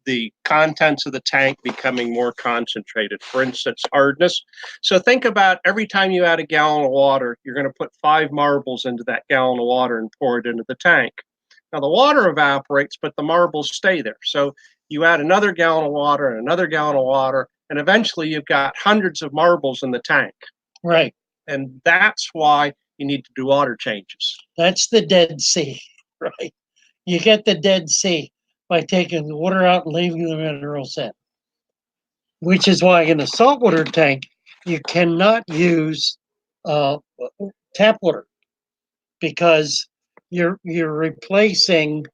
the contents of the tank becoming more concentrated. For instance, hardness. So think about every time you add a gallon of water, you're going to put 5 marbles into that gallon of water and pour it into the tank. Now the water evaporates, but the marbles stay there. So you add another gallon of water and another gallon of water, and eventually you've got hundreds of marbles in the tank. Right. And that's why you need to do water changes. That's the Dead Sea, right? You get the Dead Sea by taking the water out and leaving the minerals in. Which is why in a saltwater tank, you cannot use tap water because you're replacing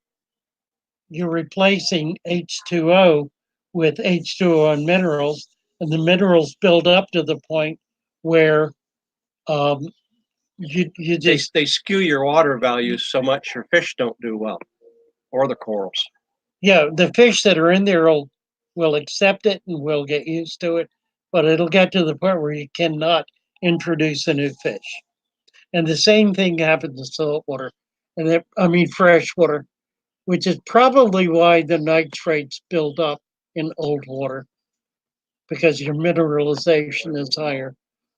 H2O with H2O and minerals, and the minerals build up to the point where you just They skew your water values so much your fish don't do well, or the corals. yeah, the fish that are in there will accept it and will get used to it, but it'll get to the point where you cannot introduce a new fish. And the same thing happens in saltwater, freshwater, which is probably why the nitrates build up in old water because your mineralization is higher.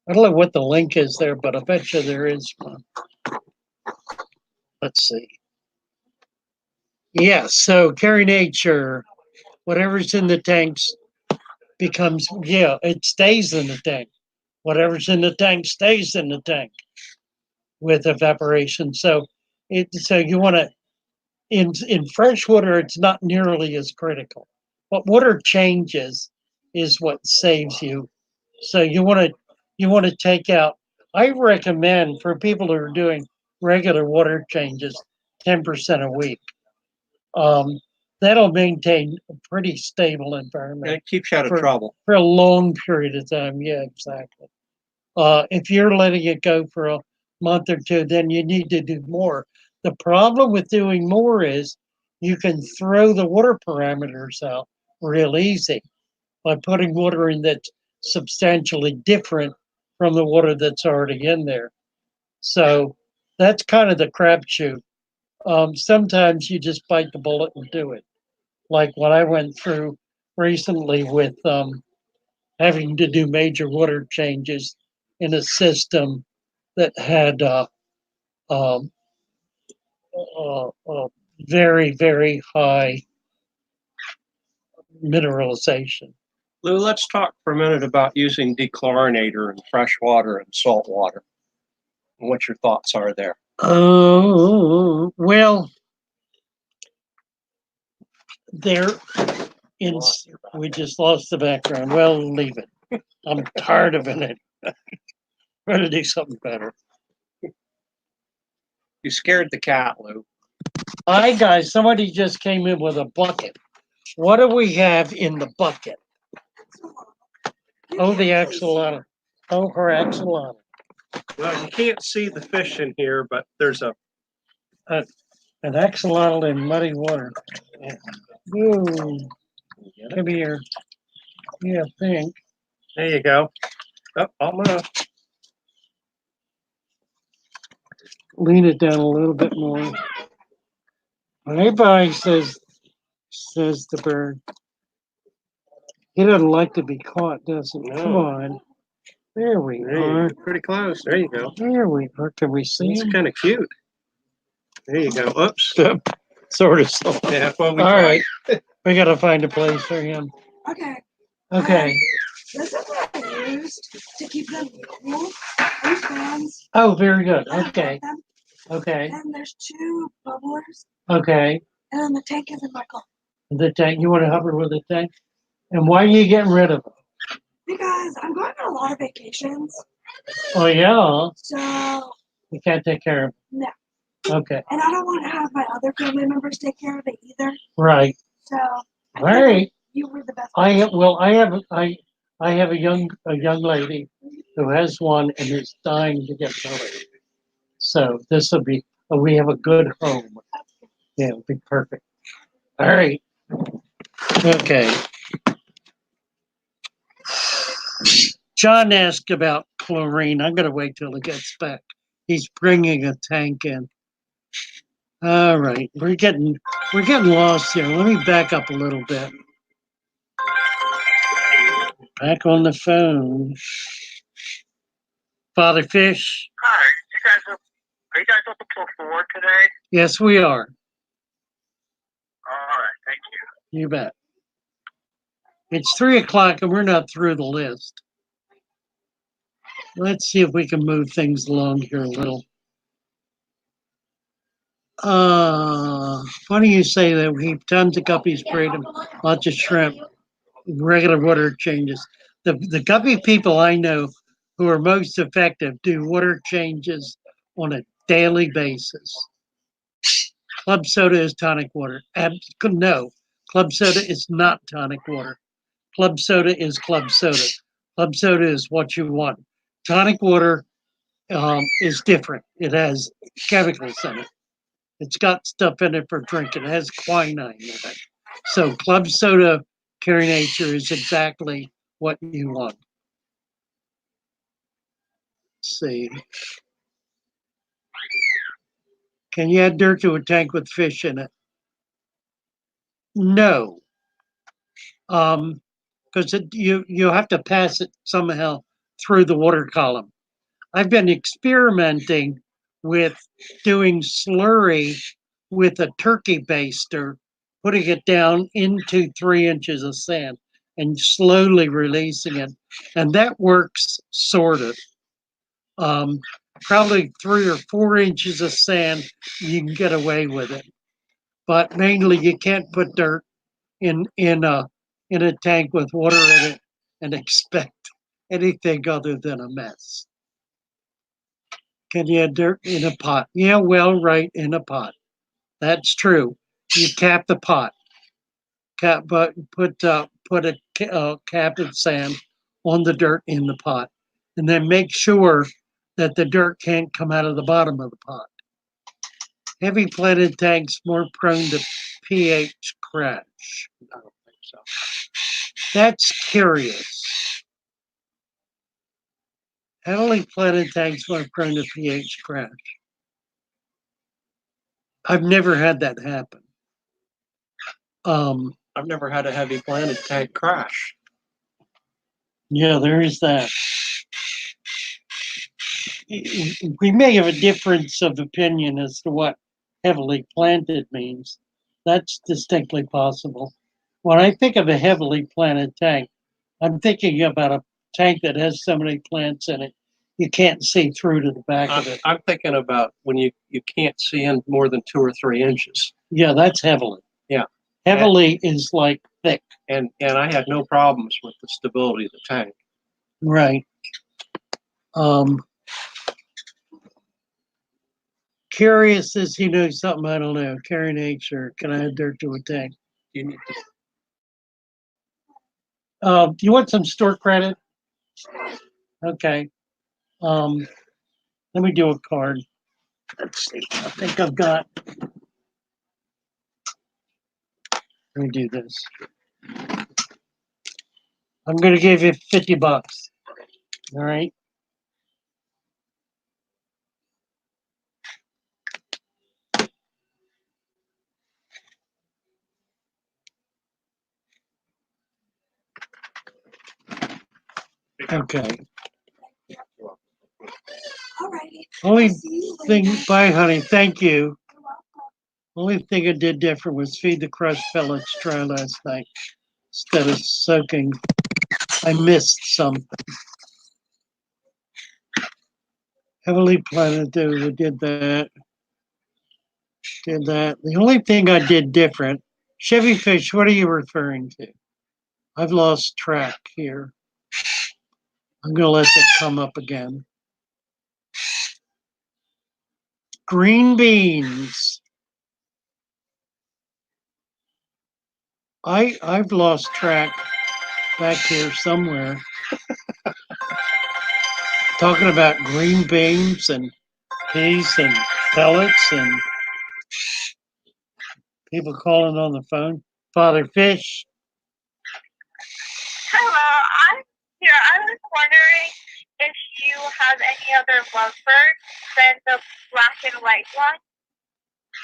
I don't know what the link is there, but I bet you there is one. Let's see. Yeah, so carry nature, whatever's in the tanks becomes, it stays in the tank. Whatever's in the tank stays in the tank with evaporation. So you want to, in freshwater, it's not nearly as critical. What water changes is what saves you. So you want to take out. I recommend for people who are doing regular water changes, 10% a week. That'll maintain a pretty stable And environment it keeps you out of trouble. for a long period of time. Yeah, exactly. If you're letting it go for a month or two, then you need to do more. The problem with doing more is you can throw the water parameters out real easy by putting water in that's substantially different from the water that's already in there. So that's kind of the crapshoot. Sometimes you just bite the bullet and do it. Like what I went through recently with having to do major water changes in a system that had um, very, very high mineralization. Lou, let's talk for a minute about using dechlorinator in fresh water and salt water. And what your thoughts are there. Oh, well, there in we just lost the background. Well, leave it. I'm tired of it. Trying to do something better. You scared the cat, Lou. Hi guys, somebody just came in with a bucket. What do we have in the bucket? Oh, the axolotl. Oh, her axolotl. Well, you can't see the fish in here, but there's An axolotl in muddy water. Ooh, come here. Yeah, think. there you go. Oh, almost. Lean it down a little bit more. Hey, bye, says the bird. He doesn't like to be caught, does he? No. Come on. There we There are. you go. Pretty close. There you go. There we are. Can we see It's him? kind of cute. There you go. Oops. Sort of. So. Yeah, well, we All tried. right. We got to find a place for him. Okay. Okay. This is what I used to keep them cool. These fans. Oh, very good. I Okay. bought them, Okay. and there's 2 bubblers, Okay. and then the tank is in my car. The tank. You want to hover with the tank? And why are you getting rid of them? Because I'm going on a lot of vacations, Oh, yeah. so You can't take care of them. no. Okay. And I don't want to have my other family members take care of it either. Right. So I All feel like right. you were the best. I have a young lady who has one and is dying to get married. So this will be we have a good home. Yeah, it'll be perfect. All right. Okay. John asked about chlorine. I'm gonna wait till he gets back. He's bringing a tank in. All right, we're getting lost here. Let me back up a little bit. Back on the phone. Father Fish. Hi, are you guys open till 4 today? Yes, we are. All right, thank you. You bet. It's 3:00 and we're not through the list. Let's see if we can move things along here a little. Funny you say that. We keep tons of guppies, braided, lots of shrimp, regular water changes. The guppy people I know who are most effective do water changes on a daily basis. Club soda is tonic water. No, club soda is not tonic water. Club soda is club soda. Club soda is what you want. Tonic water is different. It has chemicals in it. It's got stuff in it for drinking. It has quinine in it. So club soda, Carrie Nature, is exactly what you want. Let's see. Can you add dirt to a tank with fish in it? No. Because you have to pass it somehow through the water column. I've been experimenting with doing slurry with a turkey baster, putting it down into 3 inches of sand and slowly releasing it. And that works sort of. Probably 3 or 4 inches of sand, you can get away with it. But mainly you can't put dirt in a tank with water in it and expect anything other than a mess. Can you add dirt in a pot? Yeah, well, right, in a pot. That's true. You cap the pot. But put a cap of sand on the dirt in the pot, and then make sure that the dirt can't come out of the bottom of the pot. Heavy plated tanks more prone to pH crash. I don't think so. That's curious. Heavily plated tanks more prone to pH crash. I've never had that happen. I've never had a heavy planted tank crash. Yeah, there is that. We may have a difference of opinion as to what heavily planted means. That's distinctly possible. When I think of a heavily planted tank, I'm thinking about a tank that has so many plants in it, you can't see through to the back of it. I'm thinking about when you can't see in more than 2 or 3 inches. Yeah, that's heavily. Yeah. Heavily is like thick. And I had no problems with the stability of the tank. Right. Curious as he knows something I don't know. Carrie Nature, can I add dirt to a tank? You need to, Do you want some store credit? Okay. Let me do a card. Let's see. I think I've got. Let me do this. I'm going to give you $50. All right. Okay. Alrighty. Only See you thing. later. Bye, honey. Thank you. You're welcome. Only thing I did different was feed the crushed pellets dry last night instead of soaking. I missed something. Heavily planted, we did that. Did that. The only thing I did different, Chevy Fish, what are you referring to? I've lost track here. I'm going to let that come up again. Green beans. I've lost track back here somewhere. Talking about green beans and peas and pellets and people calling on the phone. Father Fish. Hello, I'm here. I was wondering if you have any other lovebirds than the black and white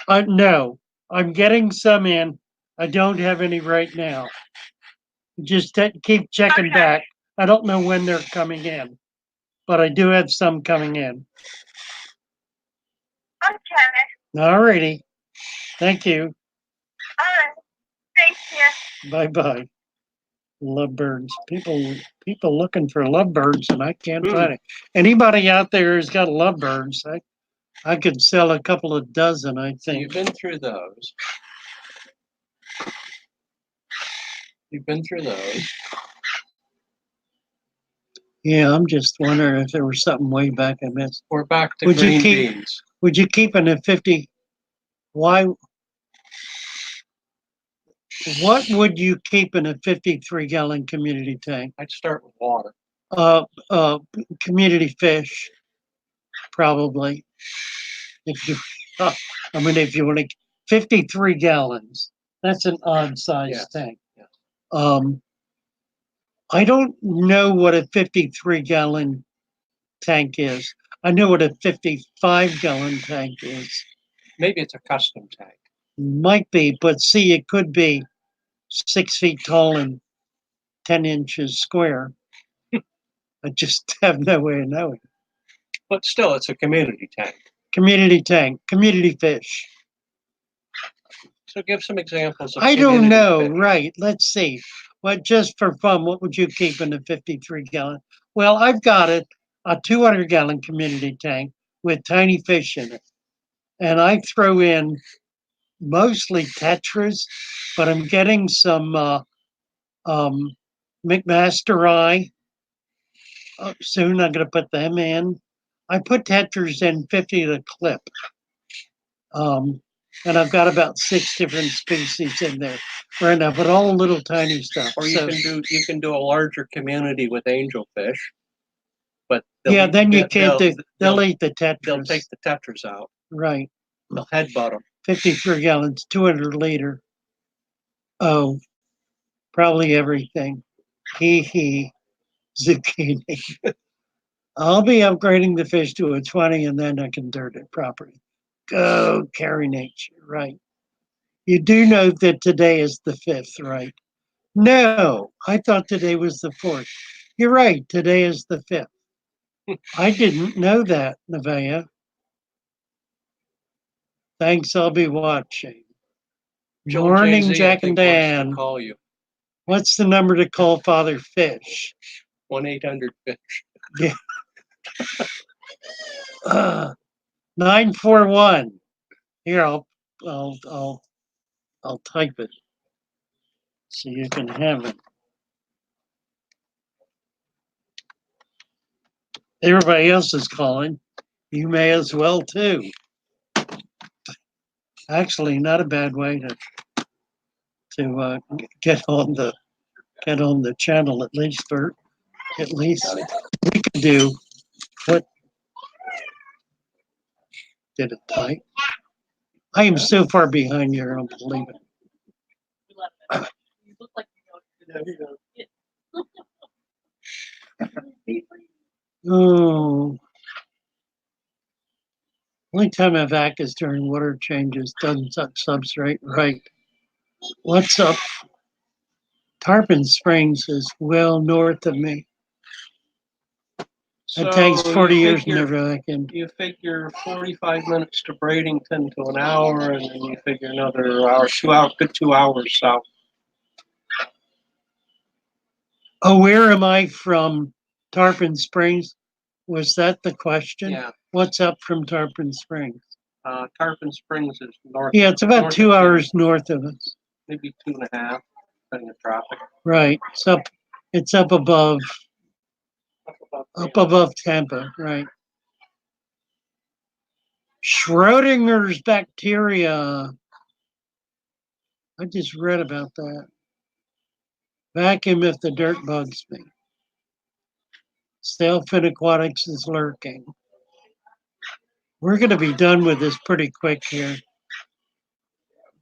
one. No, I'm getting some in. I don't have any right now. Just keep checking Okay. back. I don't know when they're coming in, but I do have some coming in. Okay. All righty. Thank you. All right. Thank you. Bye bye. Lovebirds. People looking for lovebirds, and I can't find it. Anybody out there who's got lovebirds, I could sell a couple of dozen, I So you've think. been through those. You've been through those. Yeah, I'm just wondering if there was something way back I missed. We're back to Would you green keep- beans. Would you keep in a 50? Why? What would you keep in a 53-gallon community tank? I'd start with water. Uh, uh, community fish, probably. If you, I mean, if you want to, 53 gallons. That's an odd size Yes, tank. yes. I don't know what a 53-gallon tank is. I know what a 55-gallon tank is. Maybe it's a custom tank. Might be, but see, it could be 6 feet tall and 10 inches square. I just have no way of knowing. But still, it's a community tank. Community tank, community fish. So give some examples of I don't community know, fish. right? Let's see. What just for fun, what would you keep in a 53-gallon? Well, I've got a 200-gallon community tank with tiny fish in it. And I throw in mostly tetras, but I'm getting some McMaster soon. I'm going to put them in. I put tetras in 50 to clip. And I've got about 6 different species in there right now, but all little tiny stuff. Or you can do a larger community with angelfish. But yeah, then you can't do. They'll they'll eat the tetras. They'll take the tetras out. Right. They'll headbutt them. 53 gallons, 200 liter. Oh, probably everything. Hee, zucchini. I'll be upgrading the fish to a 20 and then I can dirt it properly. Go carry nature, right? You do know that today is the 5th, right? No, I thought today was the 4th. You're right, today is the 5th. I didn't know that, Nevaeh. Thanks, I'll be watching. Joel Morning, Jay-Z, I Jack think, and wants to Dan. call you. What's the number to call Father Fish? 1-800-FISH. 941. Here, I'll type it so you can have it. Everybody else is calling. You may as well too. Actually, not a bad way to get on the channel at least we can do what did it type. I am so far behind here, I don't believe it. You look like Oh, only time I vac is during water changes, doesn't substrate, right? What's up? Tarpon Springs is well north of me. It takes 40 years never vacuumed. You figure 45 minutes to Bradenton to an hour, and then you figure another hour, 2 hours, good 2 hours south. Oh, where am I from? Tarpon Springs? Was that the question? Yeah, What's up from Tarpon Springs? Tarpon Springs is north. Yeah, it's about north 2 of hours north of us. maybe 2.5, depending on traffic. Right. It's up above Tampa, right? Schrodinger's bacteria. I just read about that. Vacuum if the dirt bugs me. Sailfin Aquatics is lurking. We're going to be done with this pretty quick here.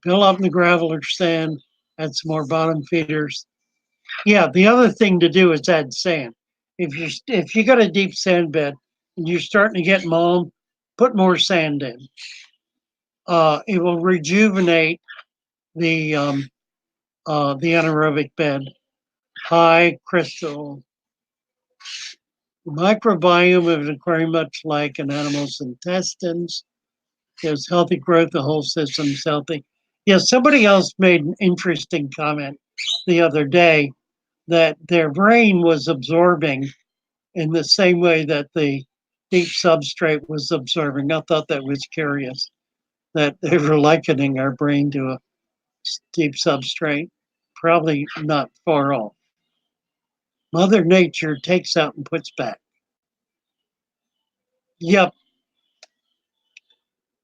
Fill up the gravel or sand, add some more bottom feeders. Yeah, the other thing to do is add sand. If you got a deep sand bed and you're starting to get mulm, put more sand in. It will rejuvenate the anaerobic bed. High crystal microbiome of an aquarium, much like an animal's intestines. There's healthy growth, the whole system's healthy. Yeah, somebody else made an interesting comment the other day that their brain was absorbing in the same way that the Deep Substrate was observing. I thought that was curious that they were likening our brain to a deep substrate. Probably not far off. Mother Nature takes out and puts back. Yep.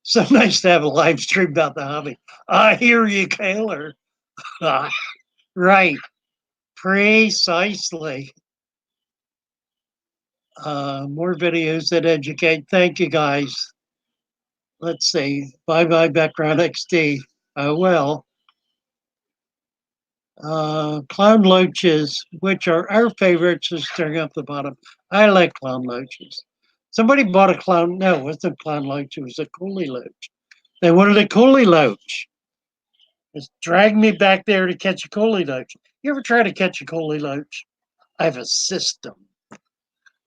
So nice to have a live stream about the hobby. I hear you, Kaylor. Right. Precisely. More videos that educate. Thank you, guys. Let's see. Bye bye, Background XD. Oh, well. Clown loaches, which are our favorites, is staring up the bottom. I like clown loaches. Somebody bought a clown. No, it wasn't a clown loach. It was a coolie loach. They wanted a coolie loach. Just drag me back there to catch a coolie loach. You ever try to catch a coolie loach? I have a system.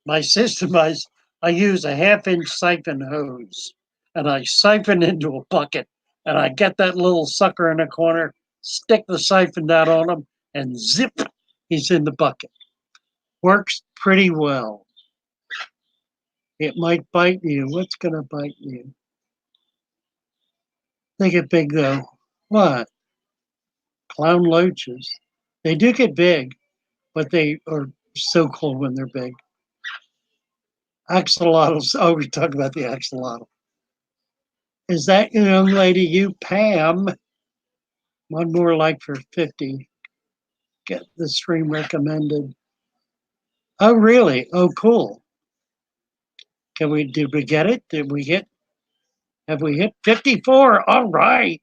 My system is I use a 1/2-inch siphon hose and I siphon into a bucket and I get that little sucker in the corner, stick the siphon down on him, and zip, he's in the bucket. Works pretty well. It might bite you. What's going to bite you? They get big though. What? Clown loaches. They do get big, but they are so cool when they're big. Axolotls. Oh, we talked about the axolotl. Is that young lady you, Pam? One more like for 50. Get the stream recommended. Oh, really? Oh, cool. Did we get it? Have we hit 54? All right.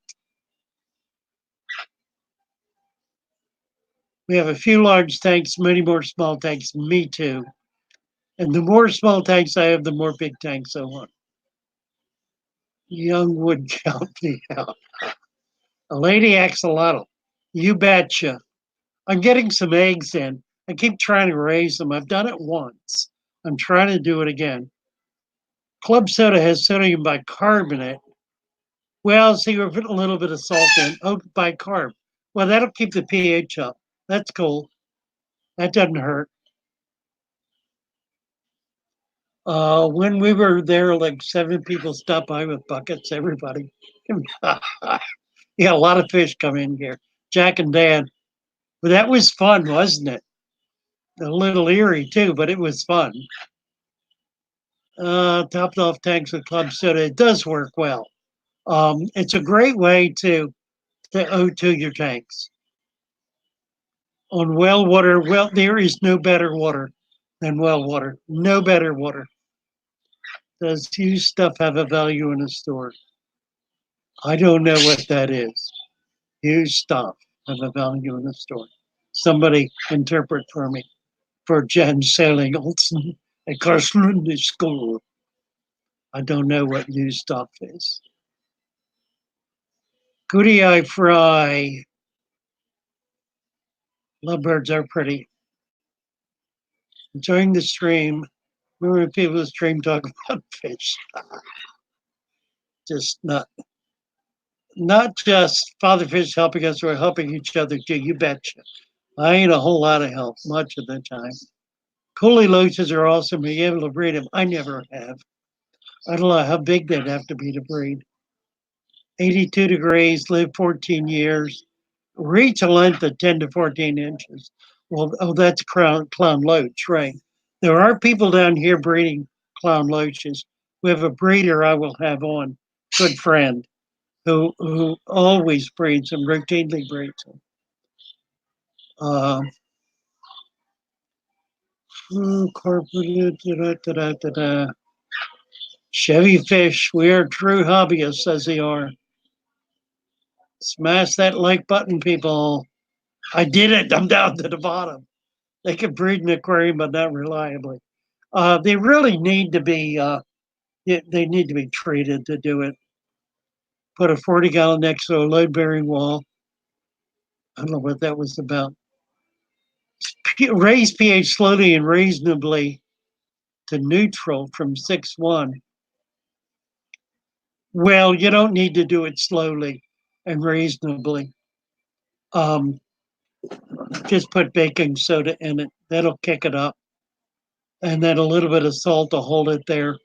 We have a few large tanks, many more small tanks. Me too. And the more small tanks I have, the more big tanks I want. Young would count me out. A lady axolotl. You betcha. I'm getting some eggs in. I keep trying to raise them. I've done it once. I'm trying to do it again. Club soda has sodium bicarbonate. Well, see, we're putting a little bit of salt in. Oh, bicarb. Well, that'll keep the pH up. That's cool. That doesn't hurt. When we were there, like 7 people stopped by with buckets, everybody. Yeah, a lot of fish come in here. Jack and Dan. But that was fun, wasn't it? A little eerie too, but it was fun. Topped off tanks with club soda. It does work well. It's a great way to O2 your tanks. On well water, well, there is no better water than well water. No better water. Does used stuff have a value in a store? I don't know what that is. Used stuff have a value in a store. Somebody interpret for me. For Jen Sailing Olsen at Karlslunde School. I don't know what new stuff is. Goody eye fry. Lovebirds are pretty. Enjoying the stream. Remember when people stream talk about fish? Just not just Father Fish helping us, we're helping each other too. You betcha. I ain't a whole lot of help much of the time. Coolie loaches are awesome. Being able to breed them, I never have. I don't know how big they'd have to be to breed. 82 degrees, live 14 years, reach a length of 10 to 14 inches. Well, oh, that's clown loach, right? There are people down here breeding clown loaches. We have a breeder I will have on, good friend, who always breeds them, routinely breeds them. Chevy Fish, we are true hobbyists, as they are. Smash that like button, people. I did it. I'm down to the bottom. They can breed an aquarium, but not reliably. They really need to be. They need to be treated to do it. Put a 40-gallon next to a load-bearing wall. I don't know what that was about. Raise pH slowly and reasonably to neutral from 6.1. Well, you don't need to do it slowly and reasonably. Just put baking soda in it. That'll kick it up. And then a little bit of salt to hold it there.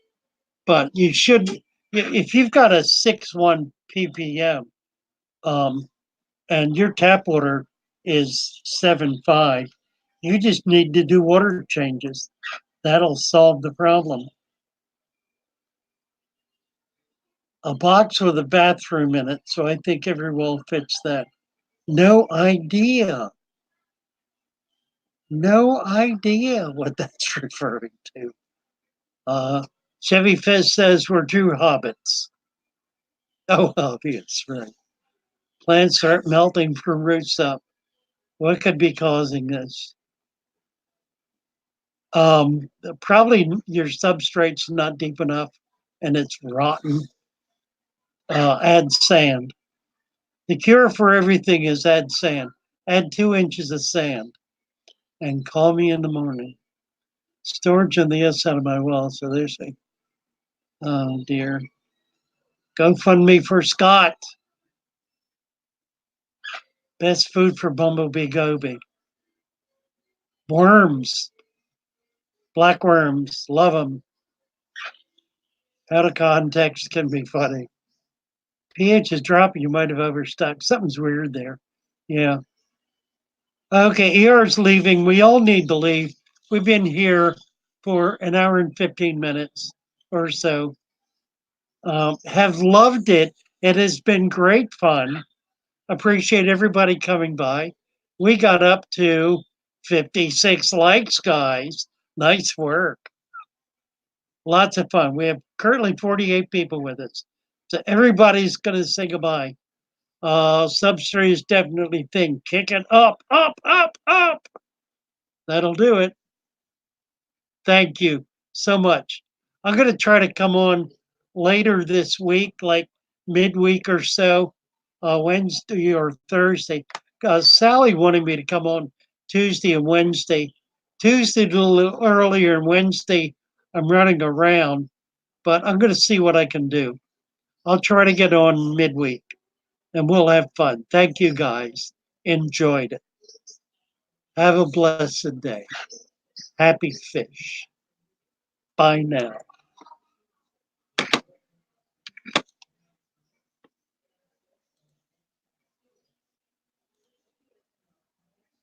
But you should, if you've got a 6.1 ppm, and your tap water is 7.5, you just need to do water changes. That'll solve the problem. A box with a bathroom in it, so I think every well fits that. No idea. No idea what that's referring to. Chevy Fizz says we're two hobbits. Oh, obvious, right. Plants start melting from roots up. What could be causing this? Probably your substrate's not deep enough and it's rotten. Add sand. The cure for everything is add sand. Add 2 inches of sand and call me in the morning. Storage on the outside of my well. So there's a, oh dear. GoFundMe for Scott. Best food for bumblebee goby. Worms. Black worms. Love them. Out of context can be funny. pH is dropping. You might have overstuck. Something's weird there. Yeah. Okay, ER's leaving. We all need to leave. We've been here for an hour and 15 minutes or so. Have loved it. It has been great fun. Appreciate everybody coming by. We got up to 56 likes, guys. Nice work. Lots of fun. We have currently 48 people with us. So everybody's going to say goodbye. Substrate is definitely thing. Kick it up, up, up, up. That'll do it. Thank you so much. I'm going to try to come on later this week, like midweek or so, Wednesday or Thursday. Sally wanted me to come on Tuesday and Wednesday. Tuesday a little earlier, and Wednesday I'm running around, but I'm going to see what I can do. I'll try to get on midweek and we'll have fun. Thank you guys. Enjoyed it. Have a blessed day. Happy fish. Bye now.